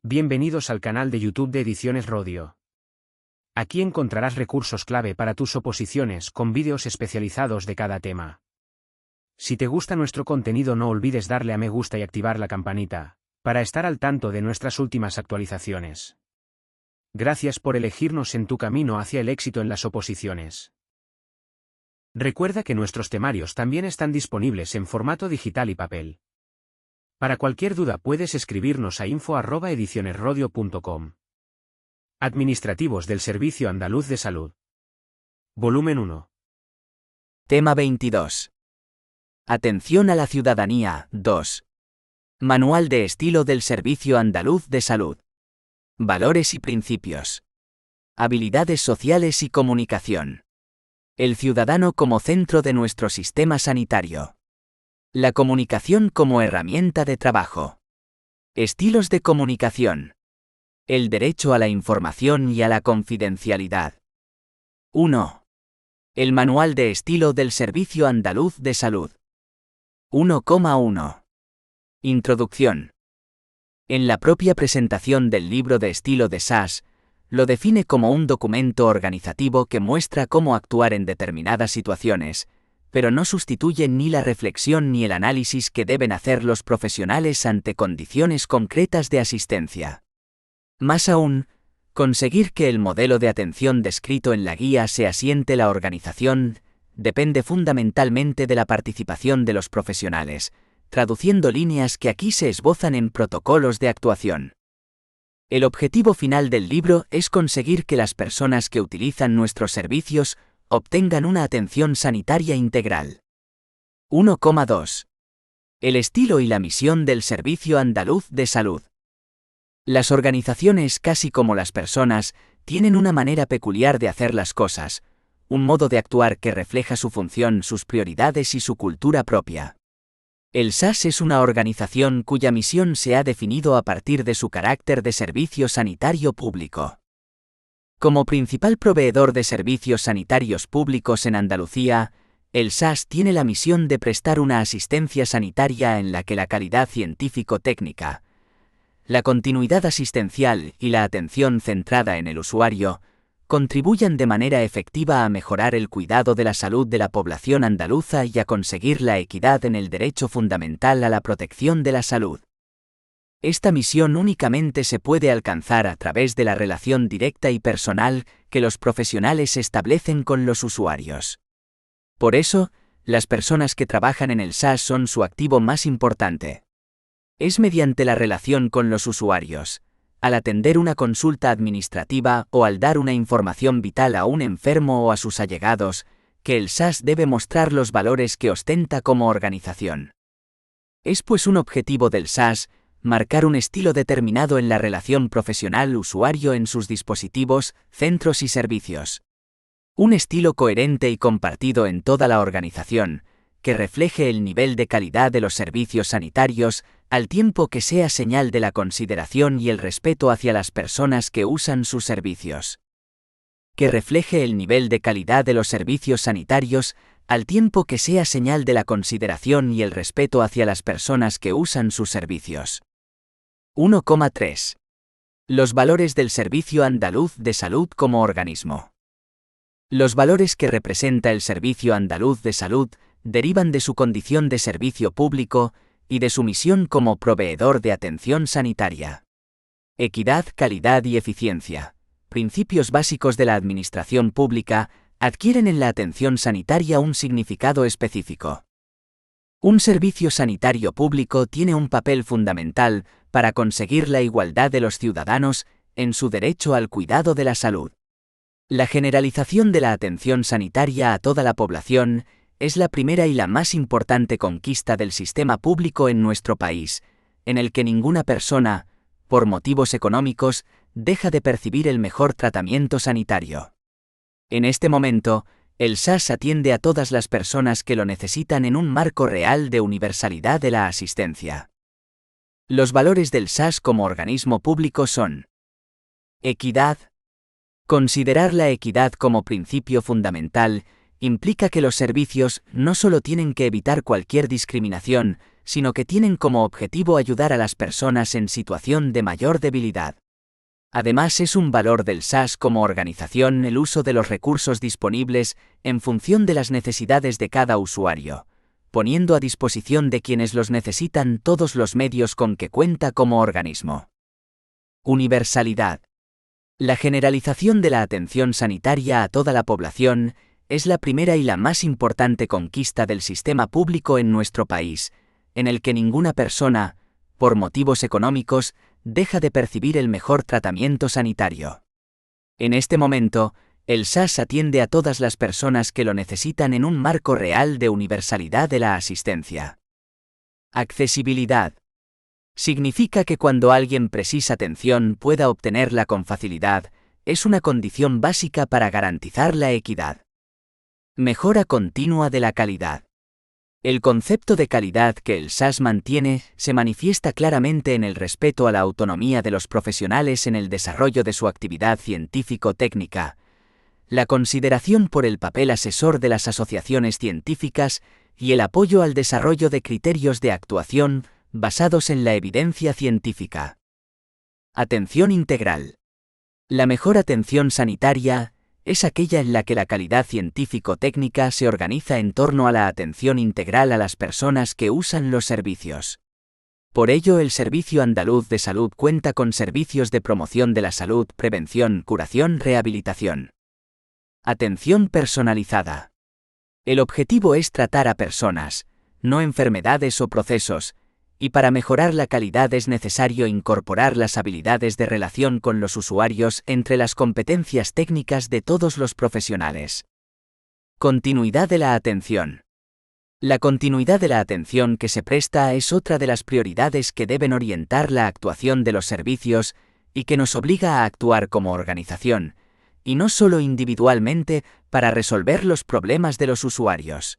Bienvenidos al canal de YouTube de Ediciones Rodio. Aquí encontrarás recursos clave para tus oposiciones con vídeos especializados de cada tema. Si te gusta nuestro contenido, no olvides darle a me gusta y activar la campanita, para estar al tanto de nuestras últimas actualizaciones. Gracias por elegirnos en tu camino hacia el éxito en las oposiciones. Recuerda que nuestros temarios también están disponibles en formato digital y papel. Para cualquier duda puedes escribirnos a info@edicionesrodio.com. Administrativos del Servicio Andaluz de Salud. Volumen 1. Tema 22. Atención a la ciudadanía, 2. Manual de estilo del Servicio Andaluz de Salud. Valores y principios. Habilidades sociales y comunicación. El ciudadano como centro de nuestro sistema sanitario. La comunicación como herramienta de trabajo. Estilos de comunicación. El derecho a la información y a la confidencialidad. 1. El Manual de Estilo del Servicio Andaluz de Salud. 1,1. Introducción. En la propia presentación del libro de estilo de SAS, lo define como un documento organizativo que muestra cómo actuar en determinadas situaciones, pero no sustituye ni la reflexión ni el análisis que deben hacer los profesionales ante condiciones concretas de asistencia. Más aún, conseguir que el modelo de atención descrito en la guía se asiente la organización depende fundamentalmente de la participación de los profesionales, traduciendo líneas que aquí se esbozan en protocolos de actuación. El objetivo final del libro es conseguir que las personas que utilizan nuestros servicios obtengan una atención sanitaria integral. 1,2. El estilo y la misión del Servicio Andaluz de Salud. Las organizaciones, casi como las personas, tienen una manera peculiar de hacer las cosas, un modo de actuar que refleja su función, sus prioridades y su cultura propia. El SAS es una organización cuya misión se ha definido a partir de su carácter de servicio sanitario público. Como principal proveedor de servicios sanitarios públicos en Andalucía, el SAS tiene la misión de prestar una asistencia sanitaria en la que la calidad científico-técnica, la continuidad asistencial y la atención centrada en el usuario contribuyan de manera efectiva a mejorar el cuidado de la salud de la población andaluza y a conseguir la equidad en el derecho fundamental a la protección de la salud. Esta misión únicamente se puede alcanzar a través de la relación directa y personal que los profesionales establecen con los usuarios. Por eso, las personas que trabajan en el SAS son su activo más importante. Es mediante la relación con los usuarios, al atender una consulta administrativa o al dar una información vital a un enfermo o a sus allegados, que el SAS debe mostrar los valores que ostenta como organización. Es pues un objetivo del SAS marcar un estilo determinado en la relación profesional-usuario en sus dispositivos, centros y servicios. Un estilo coherente y compartido en toda la organización, que refleje el nivel de calidad de los servicios sanitarios, al tiempo que sea señal de la consideración y el respeto hacia las personas que usan sus servicios. Que refleje el nivel de calidad de los servicios sanitarios, al tiempo que sea señal de la consideración y el respeto hacia las personas que usan sus servicios. 1,3. Los valores del Servicio Andaluz de Salud como organismo. Los valores que representa el Servicio Andaluz de Salud derivan de su condición de servicio público y de su misión como proveedor de atención sanitaria. Equidad, calidad y eficiencia, principios básicos de la administración pública, adquieren en la atención sanitaria un significado específico. Un servicio sanitario público tiene un papel fundamental para conseguir la igualdad de los ciudadanos en su derecho al cuidado de la salud. La generalización de la atención sanitaria a toda la población es la primera y la más importante conquista del sistema público en nuestro país, en el que ninguna persona, por motivos económicos, deja de percibir el mejor tratamiento sanitario. En este momento, el SAS atiende a todas las personas que lo necesitan en un marco real de universalidad de la asistencia. Los valores del SAS como organismo público son: equidad. Considerar la equidad como principio fundamental implica que los servicios no solo tienen que evitar cualquier discriminación, sino que tienen como objetivo ayudar a las personas en situación de mayor debilidad. Además, es un valor del SAS como organización el uso de los recursos disponibles en función de las necesidades de cada usuario, poniendo a disposición de quienes los necesitan todos los medios con que cuenta como organismo. Universalidad. La generalización de la atención sanitaria a toda la población es la primera y la más importante conquista del sistema público en nuestro país, en el que ninguna persona, por motivos económicos, deja de percibir el mejor tratamiento sanitario. En este momento, el SAS atiende a todas las personas que lo necesitan en un marco real de universalidad de la asistencia. Accesibilidad. Significa que cuando alguien precisa atención pueda obtenerla con facilidad, es una condición básica para garantizar la equidad. Mejora continua de la calidad. El concepto de calidad que el SAS mantiene se manifiesta claramente en el respeto a la autonomía de los profesionales en el desarrollo de su actividad científico-técnica, la consideración por el papel asesor de las asociaciones científicas y el apoyo al desarrollo de criterios de actuación basados en la evidencia científica. Atención integral. La mejor atención sanitaria es aquella en la que la calidad científico-técnica se organiza en torno a la atención integral a las personas que usan los servicios. Por ello, el Servicio Andaluz de Salud cuenta con servicios de promoción de la salud, prevención, curación, rehabilitación. Atención personalizada. El objetivo es tratar a personas, no enfermedades o procesos, y para mejorar la calidad es necesario incorporar las habilidades de relación con los usuarios entre las competencias técnicas de todos los profesionales. Continuidad de la atención. La continuidad de la atención que se presta es otra de las prioridades que deben orientar la actuación de los servicios y que nos obliga a actuar como organización, y no solo individualmente, para resolver los problemas de los usuarios.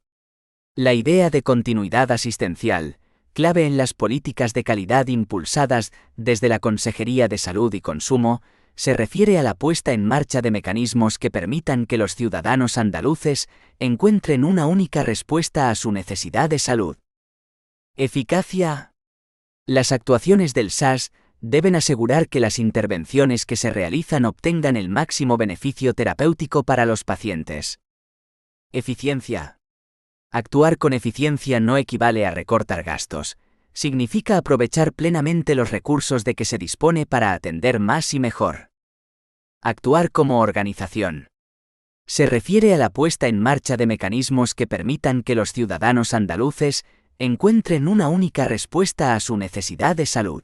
La idea de continuidad asistencial, clave en las políticas de calidad impulsadas desde la Consejería de Salud y Consumo, se refiere a la puesta en marcha de mecanismos que permitan que los ciudadanos andaluces encuentren una única respuesta a su necesidad de salud. Eficacia. Las actuaciones del SAS deben asegurar que las intervenciones que se realizan obtengan el máximo beneficio terapéutico para los pacientes. Eficiencia. Actuar con eficiencia no equivale a recortar gastos, significa aprovechar plenamente los recursos de que se dispone para atender más y mejor. Actuar como organización. Se refiere a la puesta en marcha de mecanismos que permitan que los ciudadanos andaluces encuentren una única respuesta a su necesidad de salud.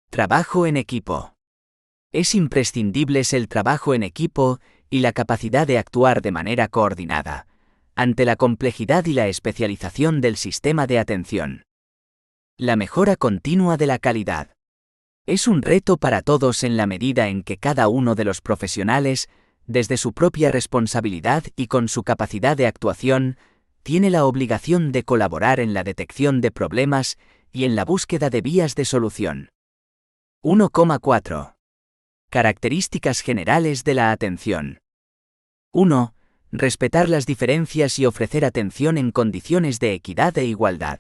Trabajo en equipo. Es imprescindible el trabajo en equipo y la capacidad de actuar de manera coordinada, ante la complejidad y la especialización del sistema de atención. La mejora continua de la calidad. Es un reto para todos en la medida en que cada uno de los profesionales, desde su propia responsabilidad y con su capacidad de actuación, tiene la obligación de colaborar en la detección de problemas y en la búsqueda de vías de solución. 1,4. Características generales de la atención. 1. Respetar las diferencias y ofrecer atención en condiciones de equidad e igualdad.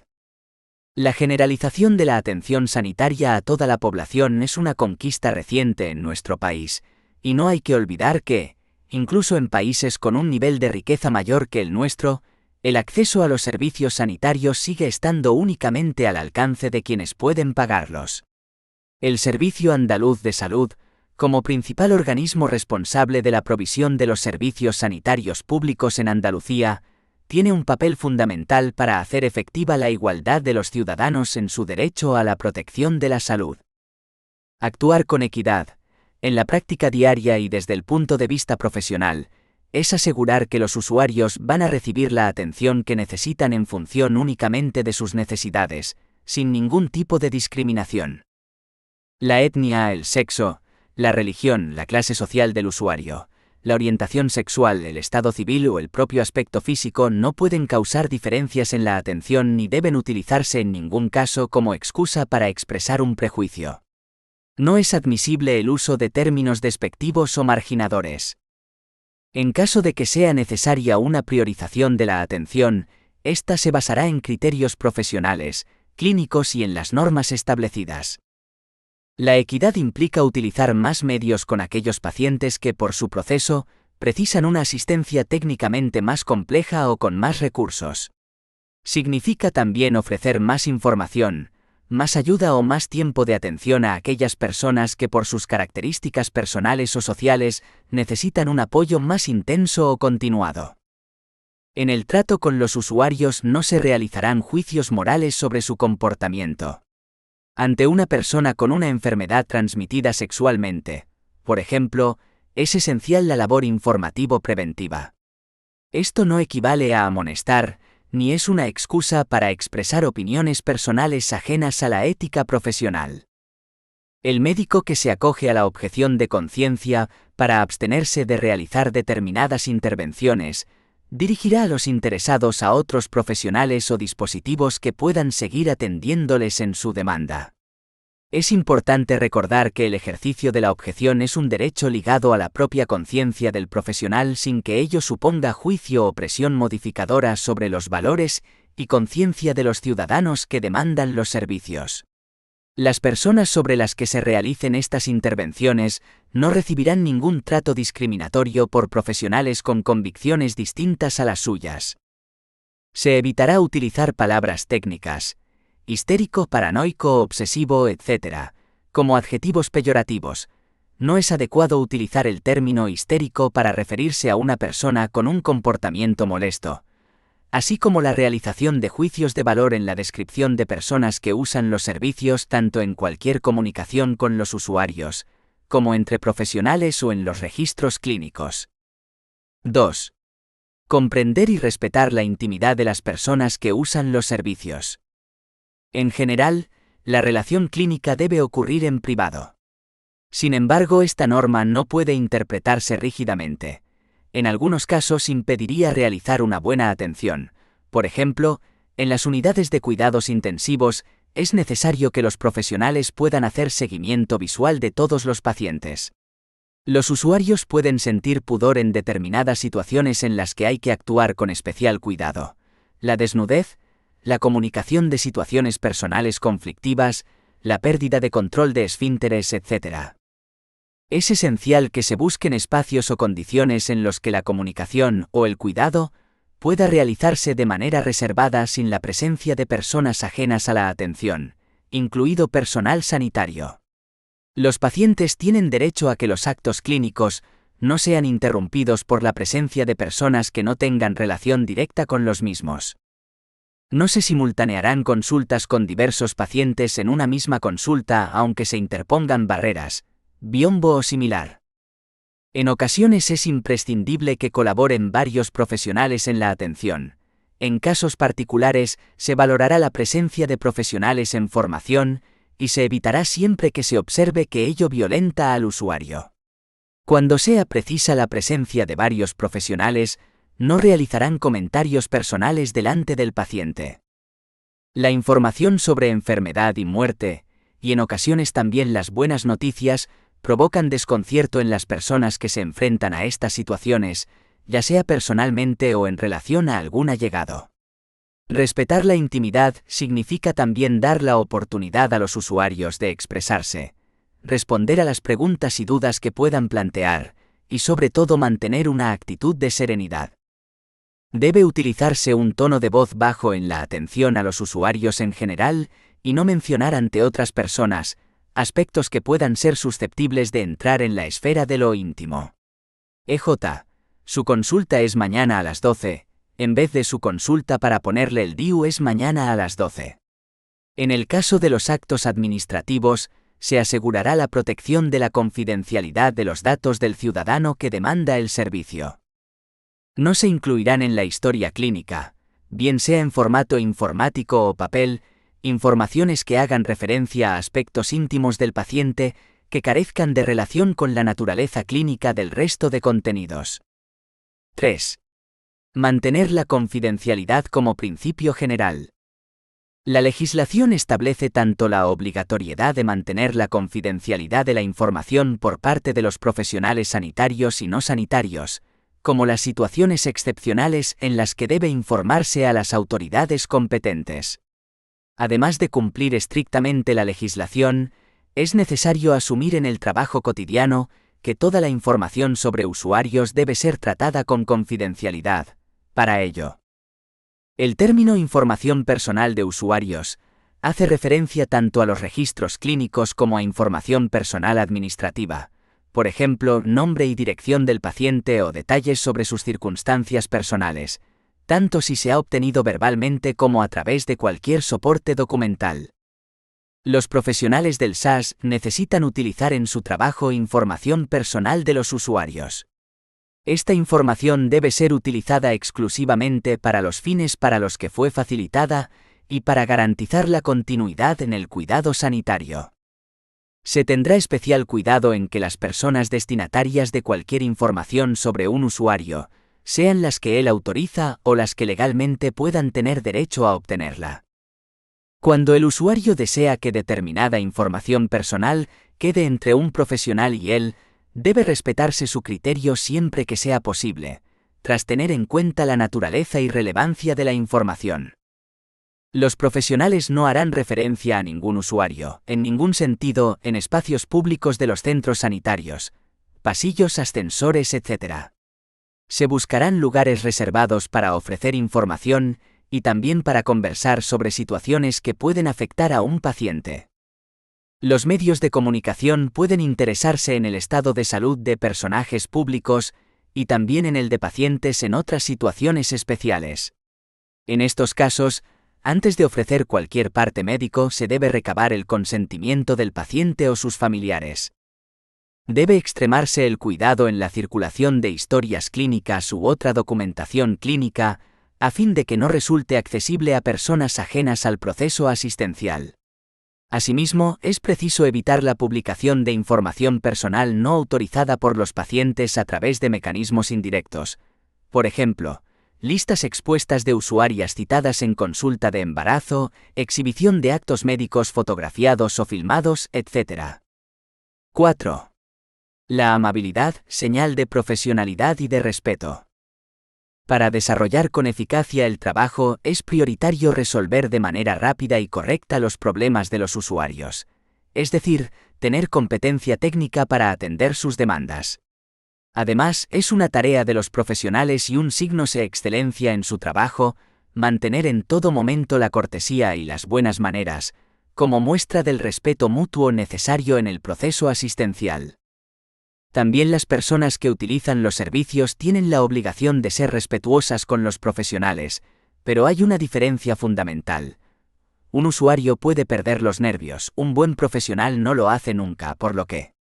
La generalización de la atención sanitaria a toda la población es una conquista reciente en nuestro país, y no hay que olvidar que, incluso en países con un nivel de riqueza mayor que el nuestro, el acceso a los servicios sanitarios sigue estando únicamente al alcance de quienes pueden pagarlos. El Servicio Andaluz de Salud, como principal organismo responsable de la provisión de los servicios sanitarios públicos en Andalucía, tiene un papel fundamental para hacer efectiva la igualdad de los ciudadanos en su derecho a la protección de la salud. Actuar con equidad, en la práctica diaria y desde el punto de vista profesional, es asegurar que los usuarios van a recibir la atención que necesitan en función únicamente de sus necesidades, sin ningún tipo de discriminación. La etnia, el sexo, la religión, la clase social del usuario, la orientación sexual, el estado civil o el propio aspecto físico no pueden causar diferencias en la atención ni deben utilizarse en ningún caso como excusa para expresar un prejuicio. No es admisible el uso de términos despectivos o marginadores. En caso de que sea necesaria una priorización de la atención, ésta se basará en criterios profesionales, clínicos y en las normas establecidas. La equidad implica utilizar más medios con aquellos pacientes que, por su proceso, precisan una asistencia técnicamente más compleja o con más recursos. Significa también ofrecer más información, más ayuda o más tiempo de atención a aquellas personas que por sus características personales o sociales necesitan un apoyo más intenso o continuado. En el trato con los usuarios no se realizarán juicios morales sobre su comportamiento. Ante una persona con una enfermedad transmitida sexualmente, por ejemplo, es esencial la labor informativo-preventiva. Esto no equivale a amonestar, ni es una excusa para expresar opiniones personales ajenas a la ética profesional. El médico que se acoge a la objeción de conciencia para abstenerse de realizar determinadas intervenciones, dirigirá a los interesados a otros profesionales o dispositivos que puedan seguir atendiéndoles en su demanda. Es importante recordar que el ejercicio de la objeción es un derecho ligado a la propia conciencia del profesional sin que ello suponga juicio o presión modificadora sobre los valores y conciencia de los ciudadanos que demandan los servicios. Las personas sobre las que se realicen estas intervenciones no recibirán ningún trato discriminatorio por profesionales con convicciones distintas a las suyas. Se evitará utilizar palabras técnicas, histérico, paranoico, obsesivo, etc., como adjetivos peyorativos. No es adecuado utilizar el término histérico para referirse a una persona con un comportamiento molesto, así como la realización de juicios de valor en la descripción de personas que usan los servicios tanto en cualquier comunicación con los usuarios, como entre profesionales o en los registros clínicos. 2. Comprender y respetar la intimidad de las personas que usan los servicios. En general, la relación clínica debe ocurrir en privado. Sin embargo, esta norma no puede interpretarse rígidamente. En algunos casos impediría realizar una buena atención. Por ejemplo, en las unidades de cuidados intensivos, es necesario que los profesionales puedan hacer seguimiento visual de todos los pacientes. Los usuarios pueden sentir pudor en determinadas situaciones en las que hay que actuar con especial cuidado. La desnudez, la comunicación de situaciones personales conflictivas, la pérdida de control de esfínteres, etc. Es esencial que se busquen espacios o condiciones en los que la comunicación o el cuidado pueda realizarse de manera reservada sin la presencia de personas ajenas a la atención, incluido personal sanitario. Los pacientes tienen derecho a que los actos clínicos no sean interrumpidos por la presencia de personas que no tengan relación directa con los mismos. No se simultanearán consultas con diversos pacientes en una misma consulta aunque se interpongan barreras, biombo o similar. En ocasiones es imprescindible que colaboren varios profesionales en la atención. En casos particulares, se valorará la presencia de profesionales en formación y se evitará siempre que se observe que ello violenta al usuario. Cuando sea precisa la presencia de varios profesionales, no realizarán comentarios personales delante del paciente. La información sobre enfermedad y muerte, y en ocasiones también las buenas noticias, provocan desconcierto en las personas que se enfrentan a estas situaciones, ya sea personalmente o en relación a algún allegado. Respetar la intimidad significa también dar la oportunidad a los usuarios de expresarse, responder a las preguntas y dudas que puedan plantear, y sobre todo mantener una actitud de serenidad. Debe utilizarse un tono de voz bajo en la atención a los usuarios en general y no mencionar ante otras personas aspectos que puedan ser susceptibles de entrar en la esfera de lo íntimo. Su consulta es mañana a las 12, en vez de su consulta para ponerle el DIU es mañana a las 12. En el caso de los actos administrativos, se asegurará la protección de la confidencialidad de los datos del ciudadano que demanda el servicio. No se incluirán en la historia clínica, bien sea en formato informático o papel, informaciones que hagan referencia a aspectos íntimos del paciente que carezcan de relación con la naturaleza clínica del resto de contenidos. 3. Mantener la confidencialidad como principio general. La legislación establece tanto la obligatoriedad de mantener la confidencialidad de la información por parte de los profesionales sanitarios y no sanitarios, como las situaciones excepcionales en las que debe informarse a las autoridades competentes. Además de cumplir estrictamente la legislación, es necesario asumir en el trabajo cotidiano que toda la información sobre usuarios debe ser tratada con confidencialidad. Para ello, el término información personal de usuarios hace referencia tanto a los registros clínicos como a información personal administrativa, por ejemplo, nombre y dirección del paciente o detalles sobre sus circunstancias personales, tanto si se ha obtenido verbalmente como a través de cualquier soporte documental. Los profesionales del SaaS necesitan utilizar en su trabajo información personal de los usuarios. Esta información debe ser utilizada exclusivamente para los fines para los que fue facilitada y para garantizar la continuidad en el cuidado sanitario. Se tendrá especial cuidado en que las personas destinatarias de cualquier información sobre un usuario sean las que él autoriza o las que legalmente puedan tener derecho a obtenerla. Cuando el usuario desea que determinada información personal quede entre un profesional y él, debe respetarse su criterio siempre que sea posible, tras tener en cuenta la naturaleza y relevancia de la información. Los profesionales no harán referencia a ningún usuario, en ningún sentido, en espacios públicos de los centros sanitarios, pasillos, ascensores, etc. Se buscarán lugares reservados para ofrecer información y también para conversar sobre situaciones que pueden afectar a un paciente. Los medios de comunicación pueden interesarse en el estado de salud de personajes públicos y también en el de pacientes en otras situaciones especiales. En estos casos, antes de ofrecer cualquier parte médico, se debe recabar el consentimiento del paciente o sus familiares. Debe extremarse el cuidado en la circulación de historias clínicas u otra documentación clínica, a fin de que no resulte accesible a personas ajenas al proceso asistencial. Asimismo, es preciso evitar la publicación de información personal no autorizada por los pacientes a través de mecanismos indirectos. Por ejemplo, listas expuestas de usuarias citadas en consulta de embarazo, exhibición de actos médicos fotografiados o filmados, etc. 4. La amabilidad, señal de profesionalidad y de respeto. Para desarrollar con eficacia el trabajo, es prioritario resolver de manera rápida y correcta los problemas de los usuarios, es decir, tener competencia técnica para atender sus demandas. Además, es una tarea de los profesionales y un signo de excelencia en su trabajo, mantener en todo momento la cortesía y las buenas maneras, como muestra del respeto mutuo necesario en el proceso asistencial. También las personas que utilizan los servicios tienen la obligación de ser respetuosas con los profesionales, pero hay una diferencia fundamental. Un usuario puede perder los nervios, un buen profesional no lo hace nunca, por lo que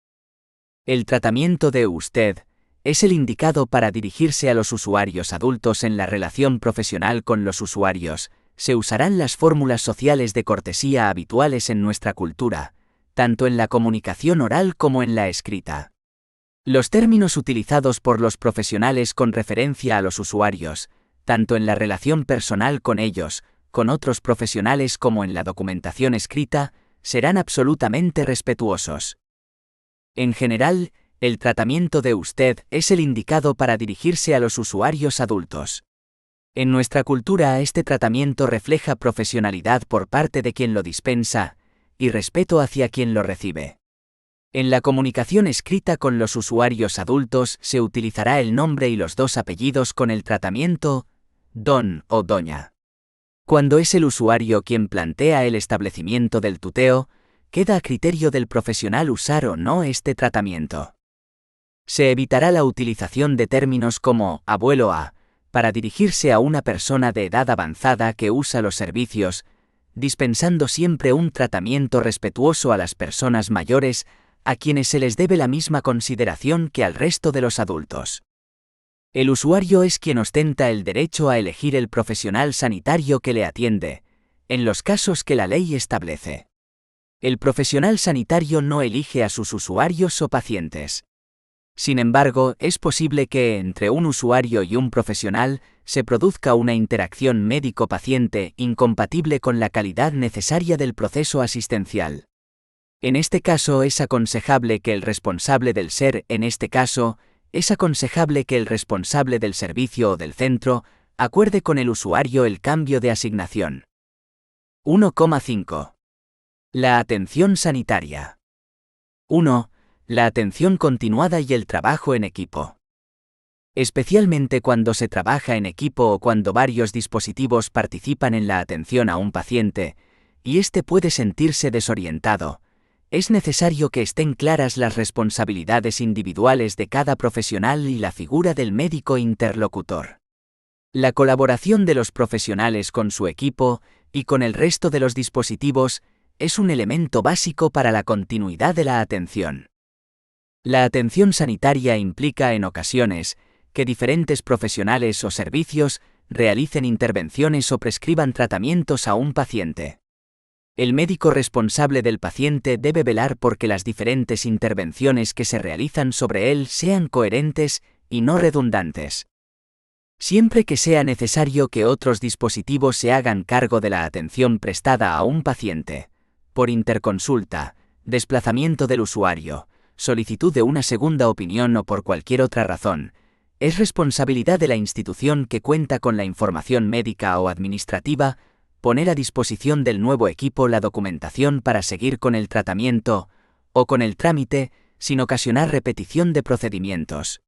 el tratamiento de usted es el indicado para dirigirse a los usuarios adultos en la relación profesional con los usuarios. Se usarán las fórmulas sociales de cortesía habituales en nuestra cultura, tanto en la comunicación oral como en la escrita. Los términos utilizados por los profesionales con referencia a los usuarios, tanto en la relación personal con ellos, con otros profesionales como en la documentación escrita, serán absolutamente respetuosos. En general, el tratamiento de usted es el indicado para dirigirse a los usuarios adultos. En nuestra cultura, este tratamiento refleja profesionalidad por parte de quien lo dispensa y respeto hacia quien lo recibe. En la comunicación escrita con los usuarios adultos se utilizará el nombre y los dos apellidos con el tratamiento don o doña. Cuando es el usuario quien plantea el establecimiento del tuteo, queda a criterio del profesional usar o no este tratamiento. Se evitará la utilización de términos como abuelo a, para dirigirse a una persona de edad avanzada que usa los servicios, dispensando siempre un tratamiento respetuoso a las personas mayores, a quienes se les debe la misma consideración que al resto de los adultos. El usuario es quien ostenta el derecho a elegir el profesional sanitario que le atiende, en los casos que la ley establece. El profesional sanitario no elige a sus usuarios o pacientes. Sin embargo, es posible que entre un usuario y un profesional se produzca una interacción médico-paciente incompatible con la calidad necesaria del proceso asistencial. En este caso es aconsejable que el responsable del servicio o del centro acuerde con el usuario el cambio de asignación. 1,5. La atención sanitaria. 1. La atención continuada y el trabajo en equipo. Especialmente cuando se trabaja en equipo o cuando varios dispositivos participan en la atención a un paciente, y éste puede sentirse desorientado, es necesario que estén claras las responsabilidades individuales de cada profesional y la figura del médico interlocutor. La colaboración de los profesionales con su equipo y con el resto de los dispositivos es un elemento básico para la continuidad de la atención. La atención sanitaria implica en ocasiones que diferentes profesionales o servicios realicen intervenciones o prescriban tratamientos a un paciente. El médico responsable del paciente debe velar por que las diferentes intervenciones que se realizan sobre él sean coherentes y no redundantes. Siempre que sea necesario que otros dispositivos se hagan cargo de la atención prestada a un paciente, por interconsulta, desplazamiento del usuario, solicitud de una segunda opinión o por cualquier otra razón, es responsabilidad de la institución que cuenta con la información médica o administrativa poner a disposición del nuevo equipo la documentación para seguir con el tratamiento o con el trámite sin ocasionar repetición de procedimientos.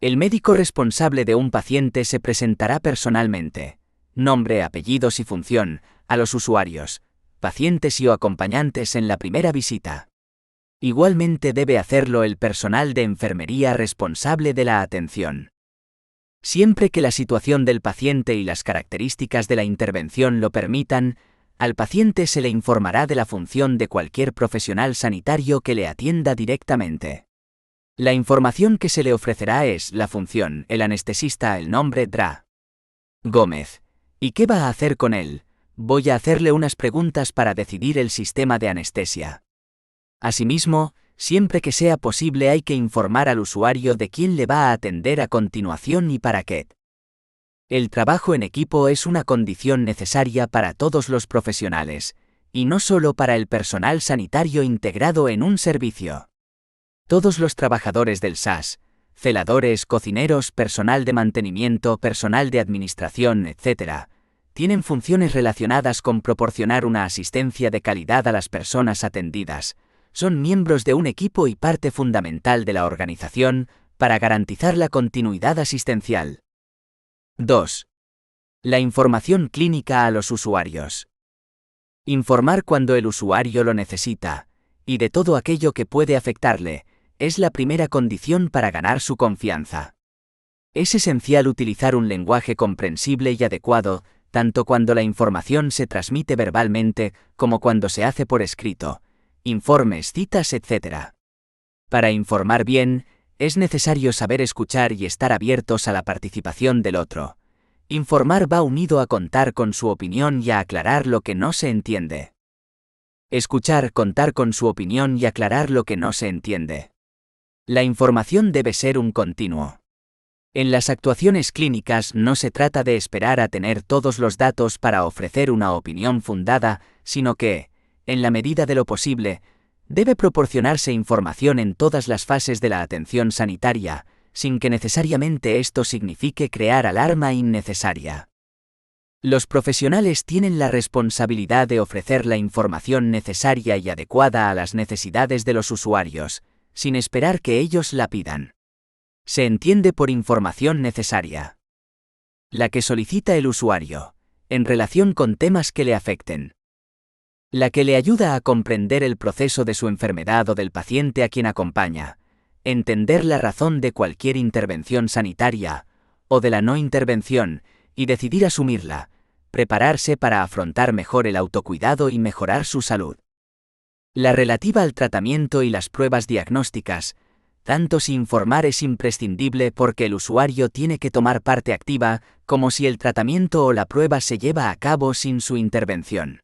El médico responsable de un paciente se presentará personalmente, nombre, apellidos y función, a los usuarios, pacientes y o acompañantes en la primera visita. Igualmente debe hacerlo el personal de enfermería responsable de la atención. Siempre que la situación del paciente y las características de la intervención lo permitan, al paciente se le informará de la función de cualquier profesional sanitario que le atienda directamente. La información que se le ofrecerá es la función, el anestesista, el nombre, Dra. Gómez. ¿Y qué va a hacer con él? Voy a hacerle unas preguntas para decidir el sistema de anestesia. Asimismo, siempre que sea posible hay que informar al usuario de quién le va a atender a continuación y para qué. El trabajo en equipo es una condición necesaria para todos los profesionales, y no solo para el personal sanitario integrado en un servicio. Todos los trabajadores del SAS, celadores, cocineros, personal de mantenimiento, personal de administración, etc., tienen funciones relacionadas con proporcionar una asistencia de calidad a las personas atendidas. Son miembros de un equipo y parte fundamental de la organización para garantizar la continuidad asistencial. 2. La información clínica a los usuarios. Informar cuando el usuario lo necesita, y de todo aquello que puede afectarle, es la primera condición para ganar su confianza. Es esencial utilizar un lenguaje comprensible y adecuado, tanto cuando la información se transmite verbalmente como cuando se hace por escrito, informes, citas, etc. Para informar bien, es necesario saber escuchar y estar abiertos a la participación del otro. Informar va unido a contar con su opinión y a aclarar lo que no se entiende. Escuchar, contar con su opinión y aclarar lo que no se entiende. La información debe ser un continuo. En las actuaciones clínicas no se trata de esperar a tener todos los datos para ofrecer una opinión fundada, sino que, en la medida de lo posible, debe proporcionarse información en todas las fases de la atención sanitaria, sin que necesariamente esto signifique crear alarma innecesaria. Los profesionales tienen la responsabilidad de ofrecer la información necesaria y adecuada a las necesidades de los usuarios, sin esperar que ellos la pidan. Se entiende por información necesaria la que solicita el usuario, en relación con temas que le afecten. La que le ayuda a comprender el proceso de su enfermedad o del paciente a quien acompaña, entender la razón de cualquier intervención sanitaria, o de la no intervención, y decidir asumirla, prepararse para afrontar mejor el autocuidado y mejorar su salud. La relativa al tratamiento y las pruebas diagnósticas, tanto si informar es imprescindible porque el usuario tiene que tomar parte activa, como si el tratamiento o la prueba se lleva a cabo sin su intervención.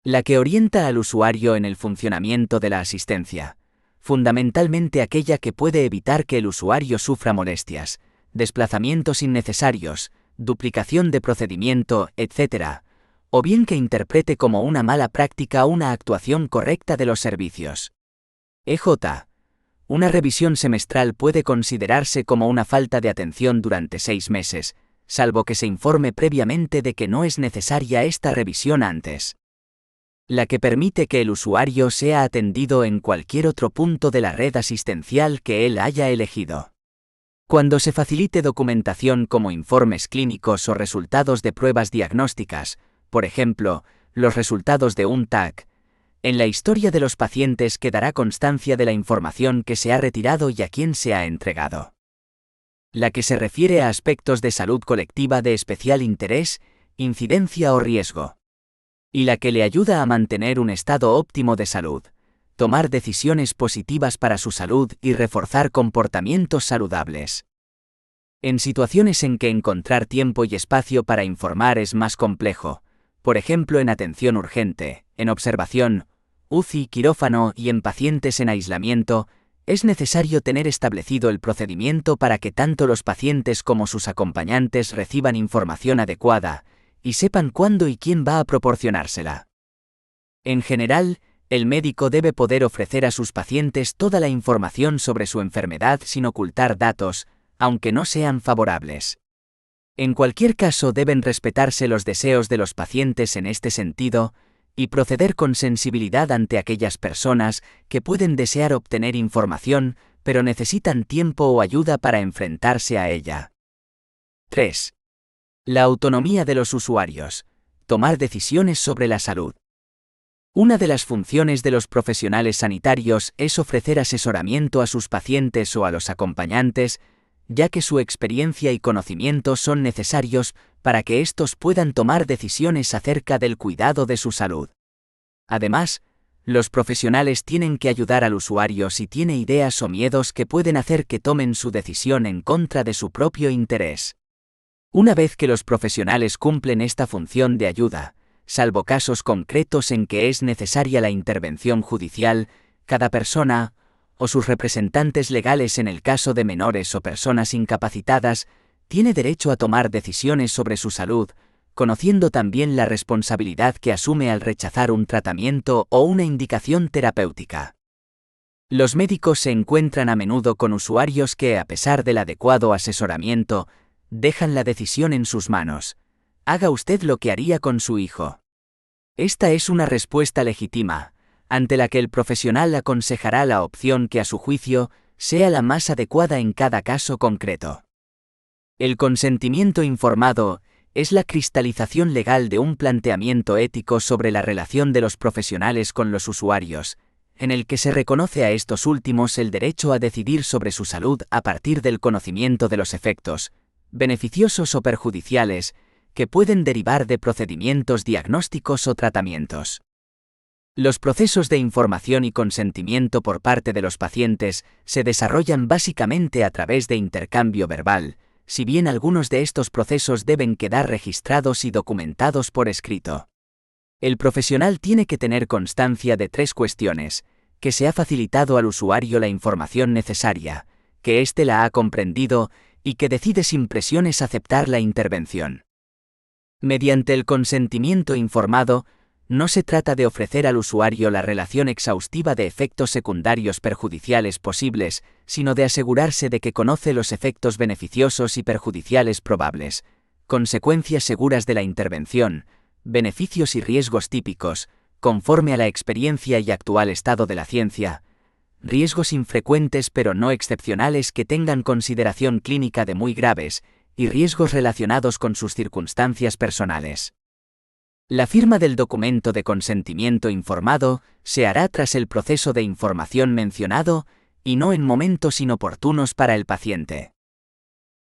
La que orienta al usuario en el funcionamiento de la asistencia, fundamentalmente aquella que puede evitar que el usuario sufra molestias, desplazamientos innecesarios, duplicación de procedimiento, etc., o bien que interprete como una mala práctica una actuación correcta de los servicios. EJ. Una revisión semestral puede considerarse como una falta de atención durante 6 meses, salvo que se informe previamente de que no es necesaria esta revisión antes. La que permite que el usuario sea atendido en cualquier otro punto de la red asistencial que él haya elegido. Cuando se facilite documentación como informes clínicos o resultados de pruebas diagnósticas, por ejemplo, los resultados de un TAC, en la historia de los pacientes quedará constancia de la información que se ha retirado y a quién se ha entregado. La que se refiere a aspectos de salud colectiva de especial interés, incidencia o riesgo. Y la que le ayuda a mantener un estado óptimo de salud, tomar decisiones positivas para su salud y reforzar comportamientos saludables. En situaciones en que encontrar tiempo y espacio para informar es más complejo, por ejemplo en atención urgente, en observación, UCI, quirófano y en pacientes en aislamiento, es necesario tener establecido el procedimiento para que tanto los pacientes como sus acompañantes reciban información adecuada y sepan cuándo y quién va a proporcionársela. En general, el médico debe poder ofrecer a sus pacientes toda la información sobre su enfermedad sin ocultar datos, aunque no sean favorables. En cualquier caso deben respetarse los deseos de los pacientes en este sentido, y proceder con sensibilidad ante aquellas personas que pueden desear obtener información, pero necesitan tiempo o ayuda para enfrentarse a ella. 3. La autonomía de los usuarios. Tomar decisiones sobre la salud. Una de las funciones de los profesionales sanitarios es ofrecer asesoramiento a sus pacientes o a los acompañantes, ya que su experiencia y conocimiento son necesarios para que éstos puedan tomar decisiones acerca del cuidado de su salud. Además, los profesionales tienen que ayudar al usuario si tiene ideas o miedos que pueden hacer que tomen su decisión en contra de su propio interés. Una vez que los profesionales cumplen esta función de ayuda, salvo casos concretos en que es necesaria la intervención judicial, cada persona, o sus representantes legales en el caso de menores o personas incapacitadas, tiene derecho a tomar decisiones sobre su salud, conociendo también la responsabilidad que asume al rechazar un tratamiento o una indicación terapéutica. Los médicos se encuentran a menudo con usuarios que, a pesar del adecuado asesoramiento, dejan la decisión en sus manos. Haga usted lo que haría con su hijo. Esta es una respuesta legítima, ante la que el profesional aconsejará la opción que a su juicio sea la más adecuada en cada caso concreto. El consentimiento informado es la cristalización legal de un planteamiento ético sobre la relación de los profesionales con los usuarios, en el que se reconoce a estos últimos el derecho a decidir sobre su salud a partir del conocimiento de los efectos, beneficiosos o perjudiciales, que pueden derivar de procedimientos diagnósticos o tratamientos. Los procesos de información y consentimiento por parte de los pacientes se desarrollan básicamente a través de intercambio verbal, si bien algunos de estos procesos deben quedar registrados y documentados por escrito. El profesional tiene que tener constancia de 3 cuestiones: que se ha facilitado al usuario la información necesaria, que éste la ha comprendido y que decide sin presiones aceptar la intervención. Mediante el consentimiento informado, no se trata de ofrecer al usuario la relación exhaustiva de efectos secundarios perjudiciales posibles, sino de asegurarse de que conoce los efectos beneficiosos y perjudiciales probables, consecuencias seguras de la intervención, beneficios y riesgos típicos, conforme a la experiencia y actual estado de la ciencia, riesgos infrecuentes pero no excepcionales que tengan consideración clínica de muy graves, y riesgos relacionados con sus circunstancias personales. La firma del documento de consentimiento informado se hará tras el proceso de información mencionado y no en momentos inoportunos para el paciente.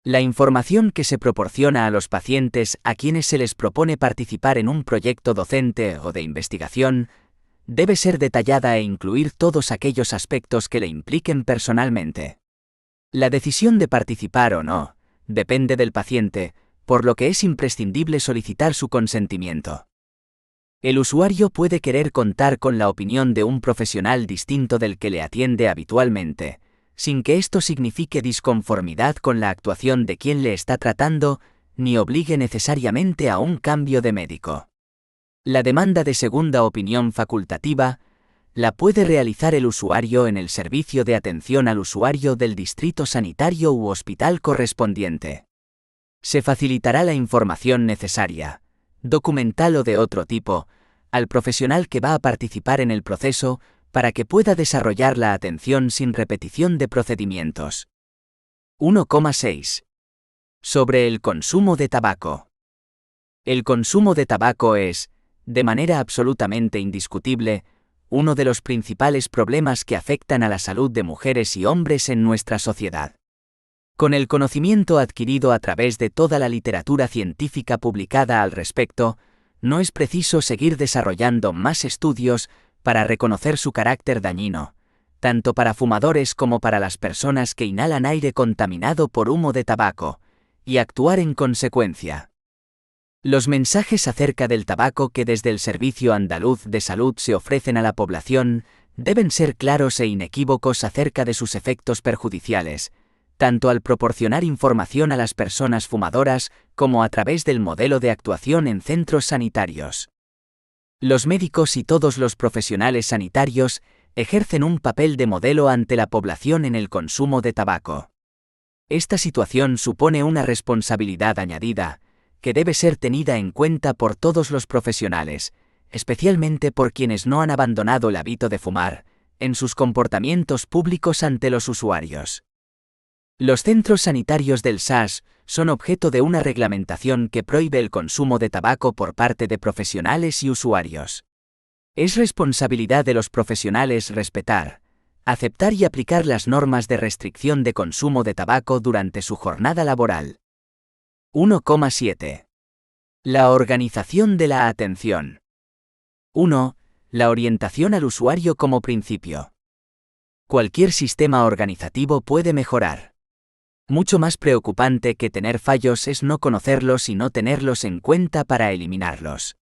La información que se proporciona a los pacientes a quienes se les propone participar en un proyecto docente o de investigación debe ser detallada e incluir todos aquellos aspectos que le impliquen personalmente. La decisión de participar o no depende del paciente, por lo que es imprescindible solicitar su consentimiento. El usuario puede querer contar con la opinión de un profesional distinto del que le atiende habitualmente, sin que esto signifique disconformidad con la actuación de quien le está tratando, ni obligue necesariamente a un cambio de médico. La demanda de segunda opinión facultativa la puede realizar el usuario en el servicio de atención al usuario del distrito sanitario u hospital correspondiente. Se facilitará la información necesaria, documental o de otro tipo, al profesional que va a participar en el proceso para que pueda desarrollar la atención sin repetición de procedimientos. 1,6. Sobre el consumo de tabaco. El consumo de tabaco es, de manera absolutamente indiscutible, uno de los principales problemas que afectan a la salud de mujeres y hombres en nuestra sociedad. Con el conocimiento adquirido a través de toda la literatura científica publicada al respecto, no es preciso seguir desarrollando más estudios para reconocer su carácter dañino, tanto para fumadores como para las personas que inhalan aire contaminado por humo de tabaco, y actuar en consecuencia. Los mensajes acerca del tabaco que desde el Servicio Andaluz de Salud se ofrecen a la población deben ser claros e inequívocos acerca de sus efectos perjudiciales, tanto al proporcionar información a las personas fumadoras como a través del modelo de actuación en centros sanitarios. Los médicos y todos los profesionales sanitarios ejercen un papel de modelo ante la población en el consumo de tabaco. Esta situación supone una responsabilidad añadida, que debe ser tenida en cuenta por todos los profesionales, especialmente por quienes no han abandonado el hábito de fumar, en sus comportamientos públicos ante los usuarios. Los centros sanitarios del SAS son objeto de una reglamentación que prohíbe el consumo de tabaco por parte de profesionales y usuarios. Es responsabilidad de los profesionales respetar, aceptar y aplicar las normas de restricción de consumo de tabaco durante su jornada laboral. 1,7. La organización de la atención. 1. La orientación al usuario como principio. Cualquier sistema organizativo puede mejorar. Mucho más preocupante que tener fallos es no conocerlos y no tenerlos en cuenta para eliminarlos.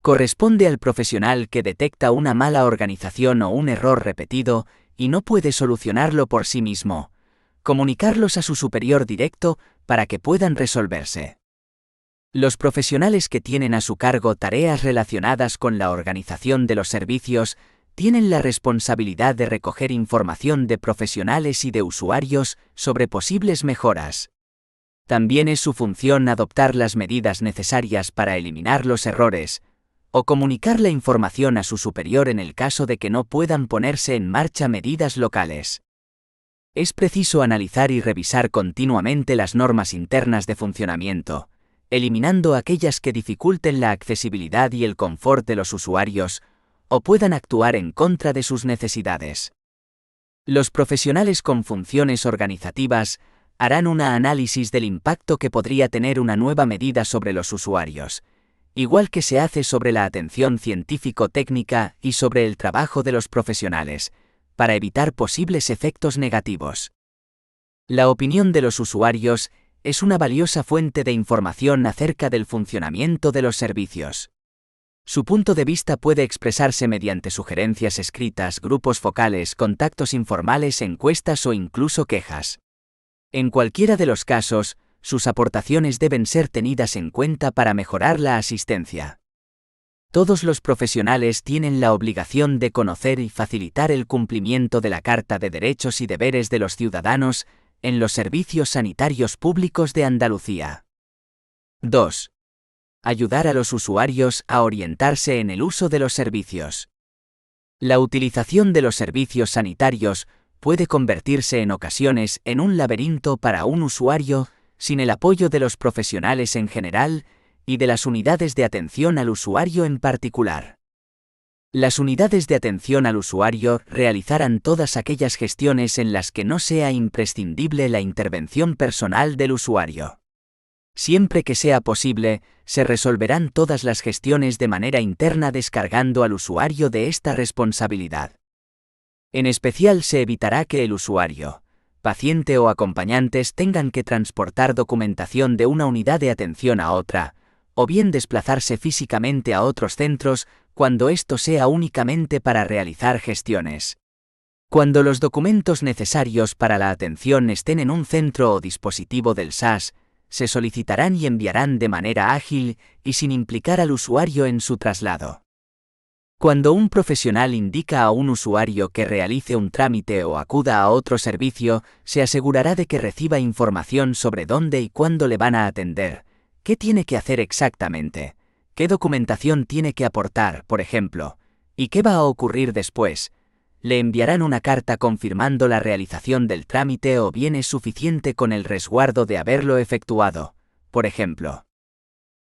Corresponde al profesional que detecta una mala organización o un error repetido y no puede solucionarlo por sí mismo, comunicarlos a su superior directo para que puedan resolverse. Los profesionales que tienen a su cargo tareas relacionadas con la organización de los servicios tienen la responsabilidad de recoger información de profesionales y de usuarios sobre posibles mejoras. También es su función adoptar las medidas necesarias para eliminar los errores, o comunicar la información a su superior en el caso de que no puedan ponerse en marcha medidas locales. Es preciso analizar y revisar continuamente las normas internas de funcionamiento, eliminando aquellas que dificulten la accesibilidad y el confort de los usuarios, o puedan actuar en contra de sus necesidades. Los profesionales con funciones organizativas harán un análisis del impacto que podría tener una nueva medida sobre los usuarios, igual que se hace sobre la atención científico-técnica y sobre el trabajo de los profesionales, para evitar posibles efectos negativos. La opinión de los usuarios es una valiosa fuente de información acerca del funcionamiento de los servicios. Su punto de vista puede expresarse mediante sugerencias escritas, grupos focales, contactos informales, encuestas o incluso quejas. En cualquiera de los casos, sus aportaciones deben ser tenidas en cuenta para mejorar la asistencia. Todos los profesionales tienen la obligación de conocer y facilitar el cumplimiento de la Carta de Derechos y Deberes de los Ciudadanos en los servicios sanitarios públicos de Andalucía. 2. Ayudar a los usuarios a orientarse en el uso de los servicios. La utilización de los servicios sanitarios puede convertirse en ocasiones en un laberinto para un usuario sin el apoyo de los profesionales en general y de las unidades de atención al usuario en particular. Las unidades de atención al usuario realizarán todas aquellas gestiones en las que no sea imprescindible la intervención personal del usuario. Siempre que sea posible, se resolverán todas las gestiones de manera interna descargando al usuario de esta responsabilidad. En especial se evitará que el usuario, paciente o acompañantes tengan que transportar documentación de una unidad de atención a otra, o bien desplazarse físicamente a otros centros cuando esto sea únicamente para realizar gestiones. Cuando los documentos necesarios para la atención estén en un centro o dispositivo del SAS, se solicitarán y enviarán de manera ágil y sin implicar al usuario en su traslado. Cuando un profesional indica a un usuario que realice un trámite o acuda a otro servicio, se asegurará de que reciba información sobre dónde y cuándo le van a atender, qué tiene que hacer exactamente, qué documentación tiene que aportar, por ejemplo, y qué va a ocurrir después. Le enviarán una carta confirmando la realización del trámite o bien es suficiente con el resguardo de haberlo efectuado, por ejemplo.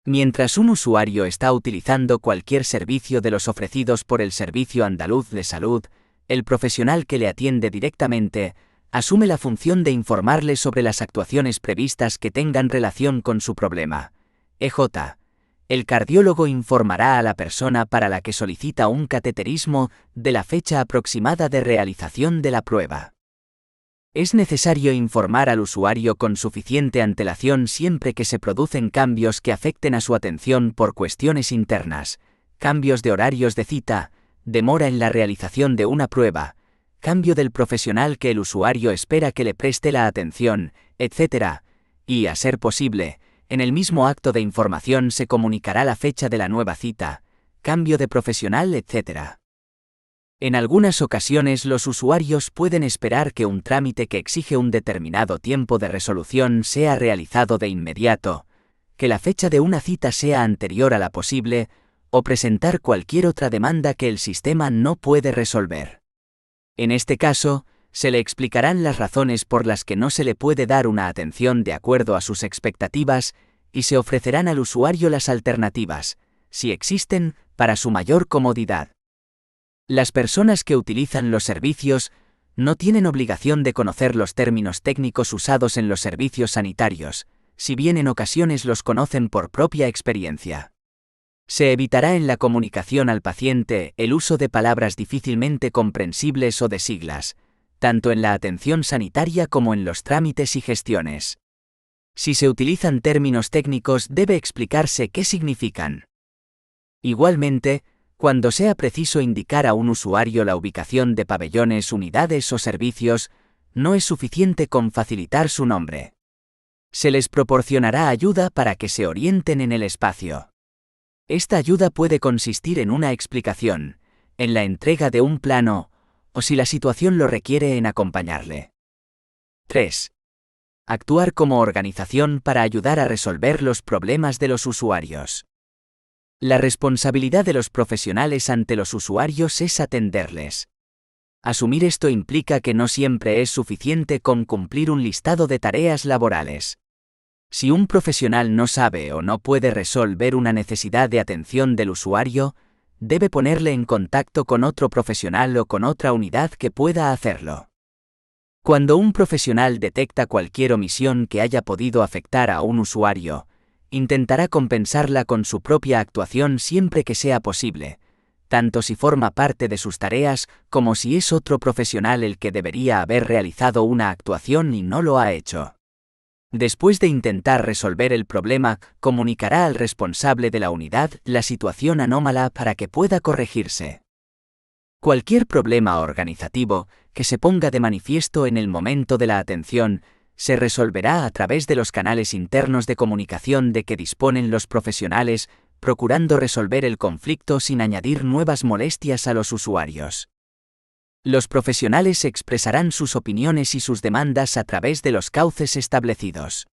Mientras un usuario está utilizando cualquier servicio de los ofrecidos por el Servicio Andaluz de Salud, el profesional que le atiende directamente asume la función de informarle sobre las actuaciones previstas que tengan relación con su problema. El cardiólogo informará a la persona para la que solicita un cateterismo de la fecha aproximada de realización de la prueba. Es necesario informar al usuario con suficiente antelación siempre que se producen cambios que afecten a su atención por cuestiones internas, cambios de horarios de cita, demora en la realización de una prueba, cambio del profesional que el usuario espera que le preste la atención, etc. Y, a ser posible, en el mismo acto de información se comunicará la fecha de la nueva cita, cambio de profesional, etc. En algunas ocasiones los usuarios pueden esperar que un trámite que exige un determinado tiempo de resolución sea realizado de inmediato, que la fecha de una cita sea anterior a la posible, o presentar cualquier otra demanda que el sistema no puede resolver. En este caso, se le explicarán las razones por las que no se le puede dar una atención de acuerdo a sus expectativas y se ofrecerán al usuario las alternativas, si existen, para su mayor comodidad. Las personas que utilizan los servicios no tienen obligación de conocer los términos técnicos usados en los servicios sanitarios, si bien en ocasiones los conocen por propia experiencia. Se evitará en la comunicación al paciente el uso de palabras difícilmente comprensibles o de siglas, tanto en la atención sanitaria como en los trámites y gestiones. Si se utilizan términos técnicos, debe explicarse qué significan. Igualmente, cuando sea preciso indicar a un usuario la ubicación de pabellones, unidades o servicios, no es suficiente con facilitar su nombre. Se les proporcionará ayuda para que se orienten en el espacio. Esta ayuda puede consistir en una explicación, en la entrega de un plano, o si la situación lo requiere, en acompañarle. 3. Actuar como organización para ayudar a resolver los problemas de los usuarios. La responsabilidad de los profesionales ante los usuarios es atenderles. Asumir esto implica que no siempre es suficiente con cumplir un listado de tareas laborales. Si un profesional no sabe o no puede resolver una necesidad de atención del usuario, debe ponerle en contacto con otro profesional o con otra unidad que pueda hacerlo. Cuando un profesional detecta cualquier omisión que haya podido afectar a un usuario, intentará compensarla con su propia actuación siempre que sea posible, tanto si forma parte de sus tareas como si es otro profesional el que debería haber realizado una actuación y no lo ha hecho. Después de intentar resolver el problema, comunicará al responsable de la unidad la situación anómala para que pueda corregirse. Cualquier problema organizativo que se ponga de manifiesto en el momento de la atención se resolverá a través de los canales internos de comunicación de que disponen los profesionales, procurando resolver el conflicto sin añadir nuevas molestias a los usuarios. Los profesionales expresarán sus opiniones y sus demandas a través de los cauces establecidos.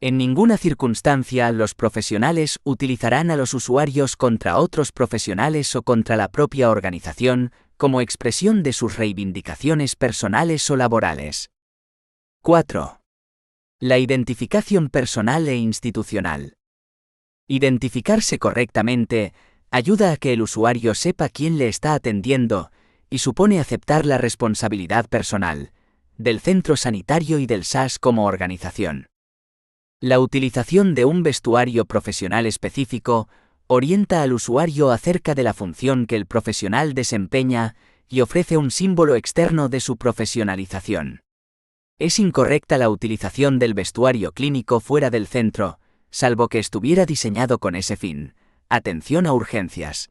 En ninguna circunstancia los profesionales utilizarán a los usuarios contra otros profesionales o contra la propia organización como expresión de sus reivindicaciones personales o laborales. 4. La identificación personal e institucional. Identificarse correctamente ayuda a que el usuario sepa quién le está atendiendo y supone aceptar la responsabilidad personal del centro sanitario y del SAS como organización. La utilización de un vestuario profesional específico orienta al usuario acerca de la función que el profesional desempeña y ofrece un símbolo externo de su profesionalización. Es incorrecta la utilización del vestuario clínico fuera del centro, salvo que estuviera diseñado con ese fin. Atención a urgencias.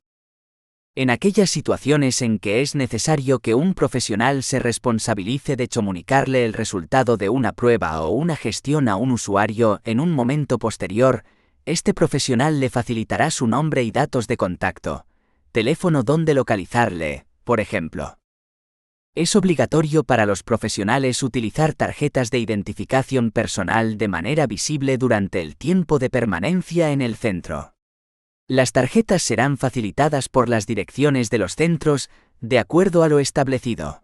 En aquellas situaciones en que es necesario que un profesional se responsabilice de comunicarle el resultado de una prueba o una gestión a un usuario en un momento posterior, este profesional le facilitará su nombre y datos de contacto, teléfono donde localizarle, por ejemplo. Es obligatorio para los profesionales utilizar tarjetas de identificación personal de manera visible durante el tiempo de permanencia en el centro. Las tarjetas serán facilitadas por las direcciones de los centros, de acuerdo a lo establecido.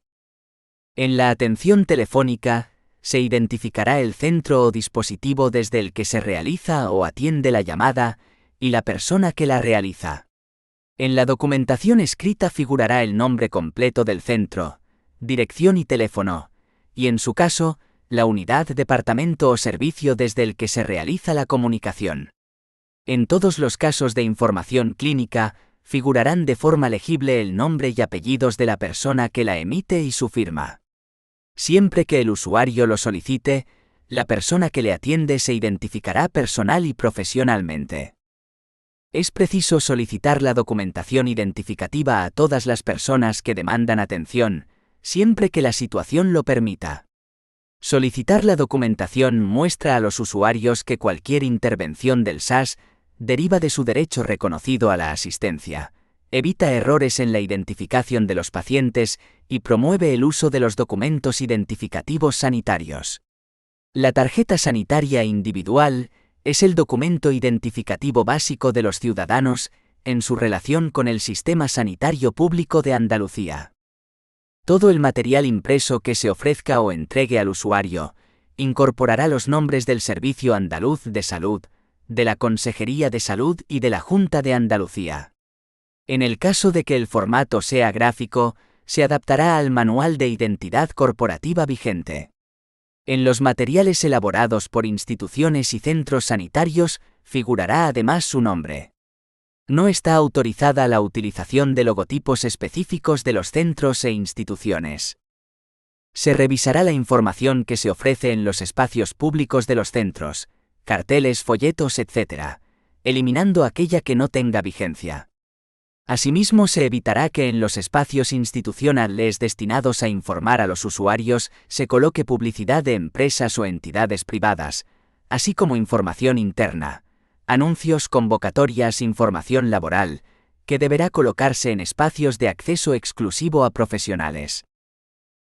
En la atención telefónica, se identificará el centro o dispositivo desde el que se realiza o atiende la llamada, y la persona que la realiza. En la documentación escrita figurará el nombre completo del centro, dirección y teléfono, y en su caso, la unidad, departamento o servicio desde el que se realiza la comunicación. En todos los casos de información clínica, figurarán de forma legible el nombre y apellidos de la persona que la emite y su firma. Siempre que el usuario lo solicite, la persona que le atiende se identificará personal y profesionalmente. Es preciso solicitar la documentación identificativa a todas las personas que demandan atención, siempre que la situación lo permita. Solicitar la documentación muestra a los usuarios que cualquier intervención del SAS deriva de su derecho reconocido a la asistencia, evita errores en la identificación de los pacientes y promueve el uso de los documentos identificativos sanitarios. La tarjeta sanitaria individual es el documento identificativo básico de los ciudadanos en su relación con el sistema sanitario público de Andalucía. Todo el material impreso que se ofrezca o entregue al usuario incorporará los nombres del Servicio Andaluz de Salud, de la Consejería de Salud y de la Junta de Andalucía. En el caso de que el formato sea gráfico, se adaptará al Manual de Identidad Corporativa vigente. En los materiales elaborados por instituciones y centros sanitarios figurará además su nombre. No está autorizada la utilización de logotipos específicos de los centros e instituciones. Se revisará la información que se ofrece en los espacios públicos de los centros, carteles, folletos, etc., eliminando aquella que no tenga vigencia. Asimismo, se evitará que en los espacios institucionales destinados a informar a los usuarios se coloque publicidad de empresas o entidades privadas, así como información interna, anuncios, convocatorias, información laboral, que deberá colocarse en espacios de acceso exclusivo a profesionales.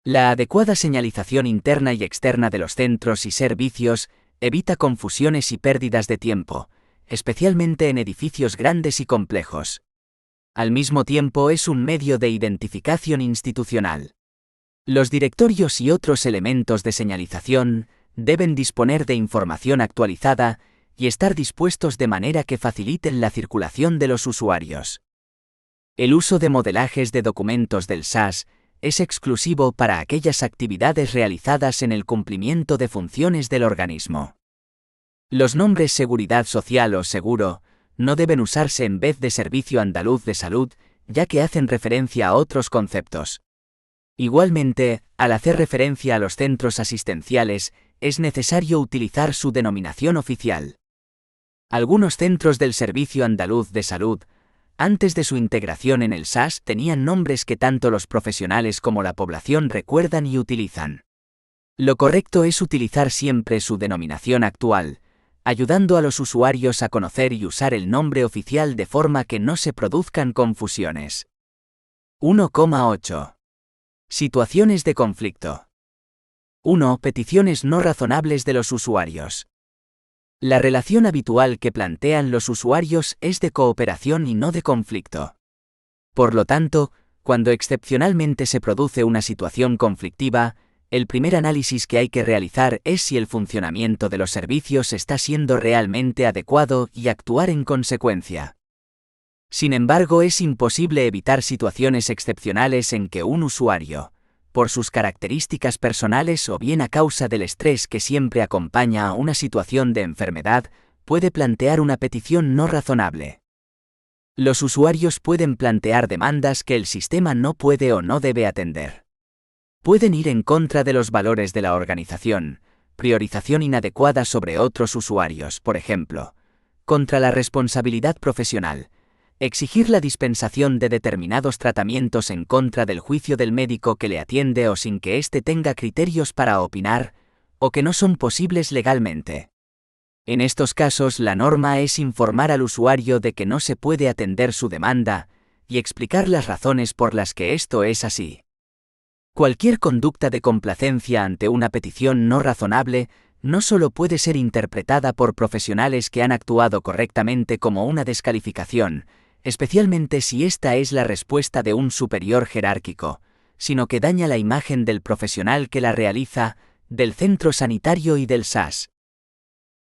La adecuada señalización interna y externa de los centros y servicios evita confusiones y pérdidas de tiempo, especialmente en edificios grandes y complejos. Al mismo tiempo es un medio de identificación institucional. Los directorios y otros elementos de señalización deben disponer de información actualizada y estar dispuestos de manera que faciliten la circulación de los usuarios. El uso de modelajes de documentos del SAS es exclusivo para aquellas actividades realizadas en el cumplimiento de funciones del organismo. Los nombres Seguridad Social o Seguro no deben usarse en vez de Servicio Andaluz de Salud, ya que hacen referencia a otros conceptos. Igualmente, al hacer referencia a los centros asistenciales, es necesario utilizar su denominación oficial. Algunos centros del Servicio Andaluz de Salud, antes de su integración en el SAS, tenían nombres que tanto los profesionales como la población recuerdan y utilizan. Lo correcto es utilizar siempre su denominación actual, ayudando a los usuarios a conocer y usar el nombre oficial de forma que no se produzcan confusiones. 1,8. Situaciones de conflicto. 1. Peticiones no razonables de los usuarios. La relación habitual que plantean los usuarios es de cooperación y no de conflicto. Por lo tanto, cuando excepcionalmente se produce una situación conflictiva, el primer análisis que hay que realizar es si el funcionamiento de los servicios está siendo realmente adecuado y actuar en consecuencia. Sin embargo, es imposible evitar situaciones excepcionales en que un usuario, por sus características personales o bien a causa del estrés que siempre acompaña a una situación de enfermedad, puede plantear una petición no razonable. Los usuarios pueden plantear demandas que el sistema no puede o no debe atender. Pueden ir en contra de los valores de la organización, priorización inadecuada sobre otros usuarios, por ejemplo, contra la responsabilidad profesional, exigir la dispensación de determinados tratamientos en contra del juicio del médico que le atiende o sin que éste tenga criterios para opinar, o que no son posibles legalmente. En estos casos, la norma es informar al usuario de que no se puede atender su demanda, y explicar las razones por las que esto es así. Cualquier conducta de complacencia ante una petición no razonable no solo puede ser interpretada por profesionales que han actuado correctamente como una descalificación, especialmente si esta es la respuesta de un superior jerárquico, sino que daña la imagen del profesional que la realiza, del centro sanitario y del SAS.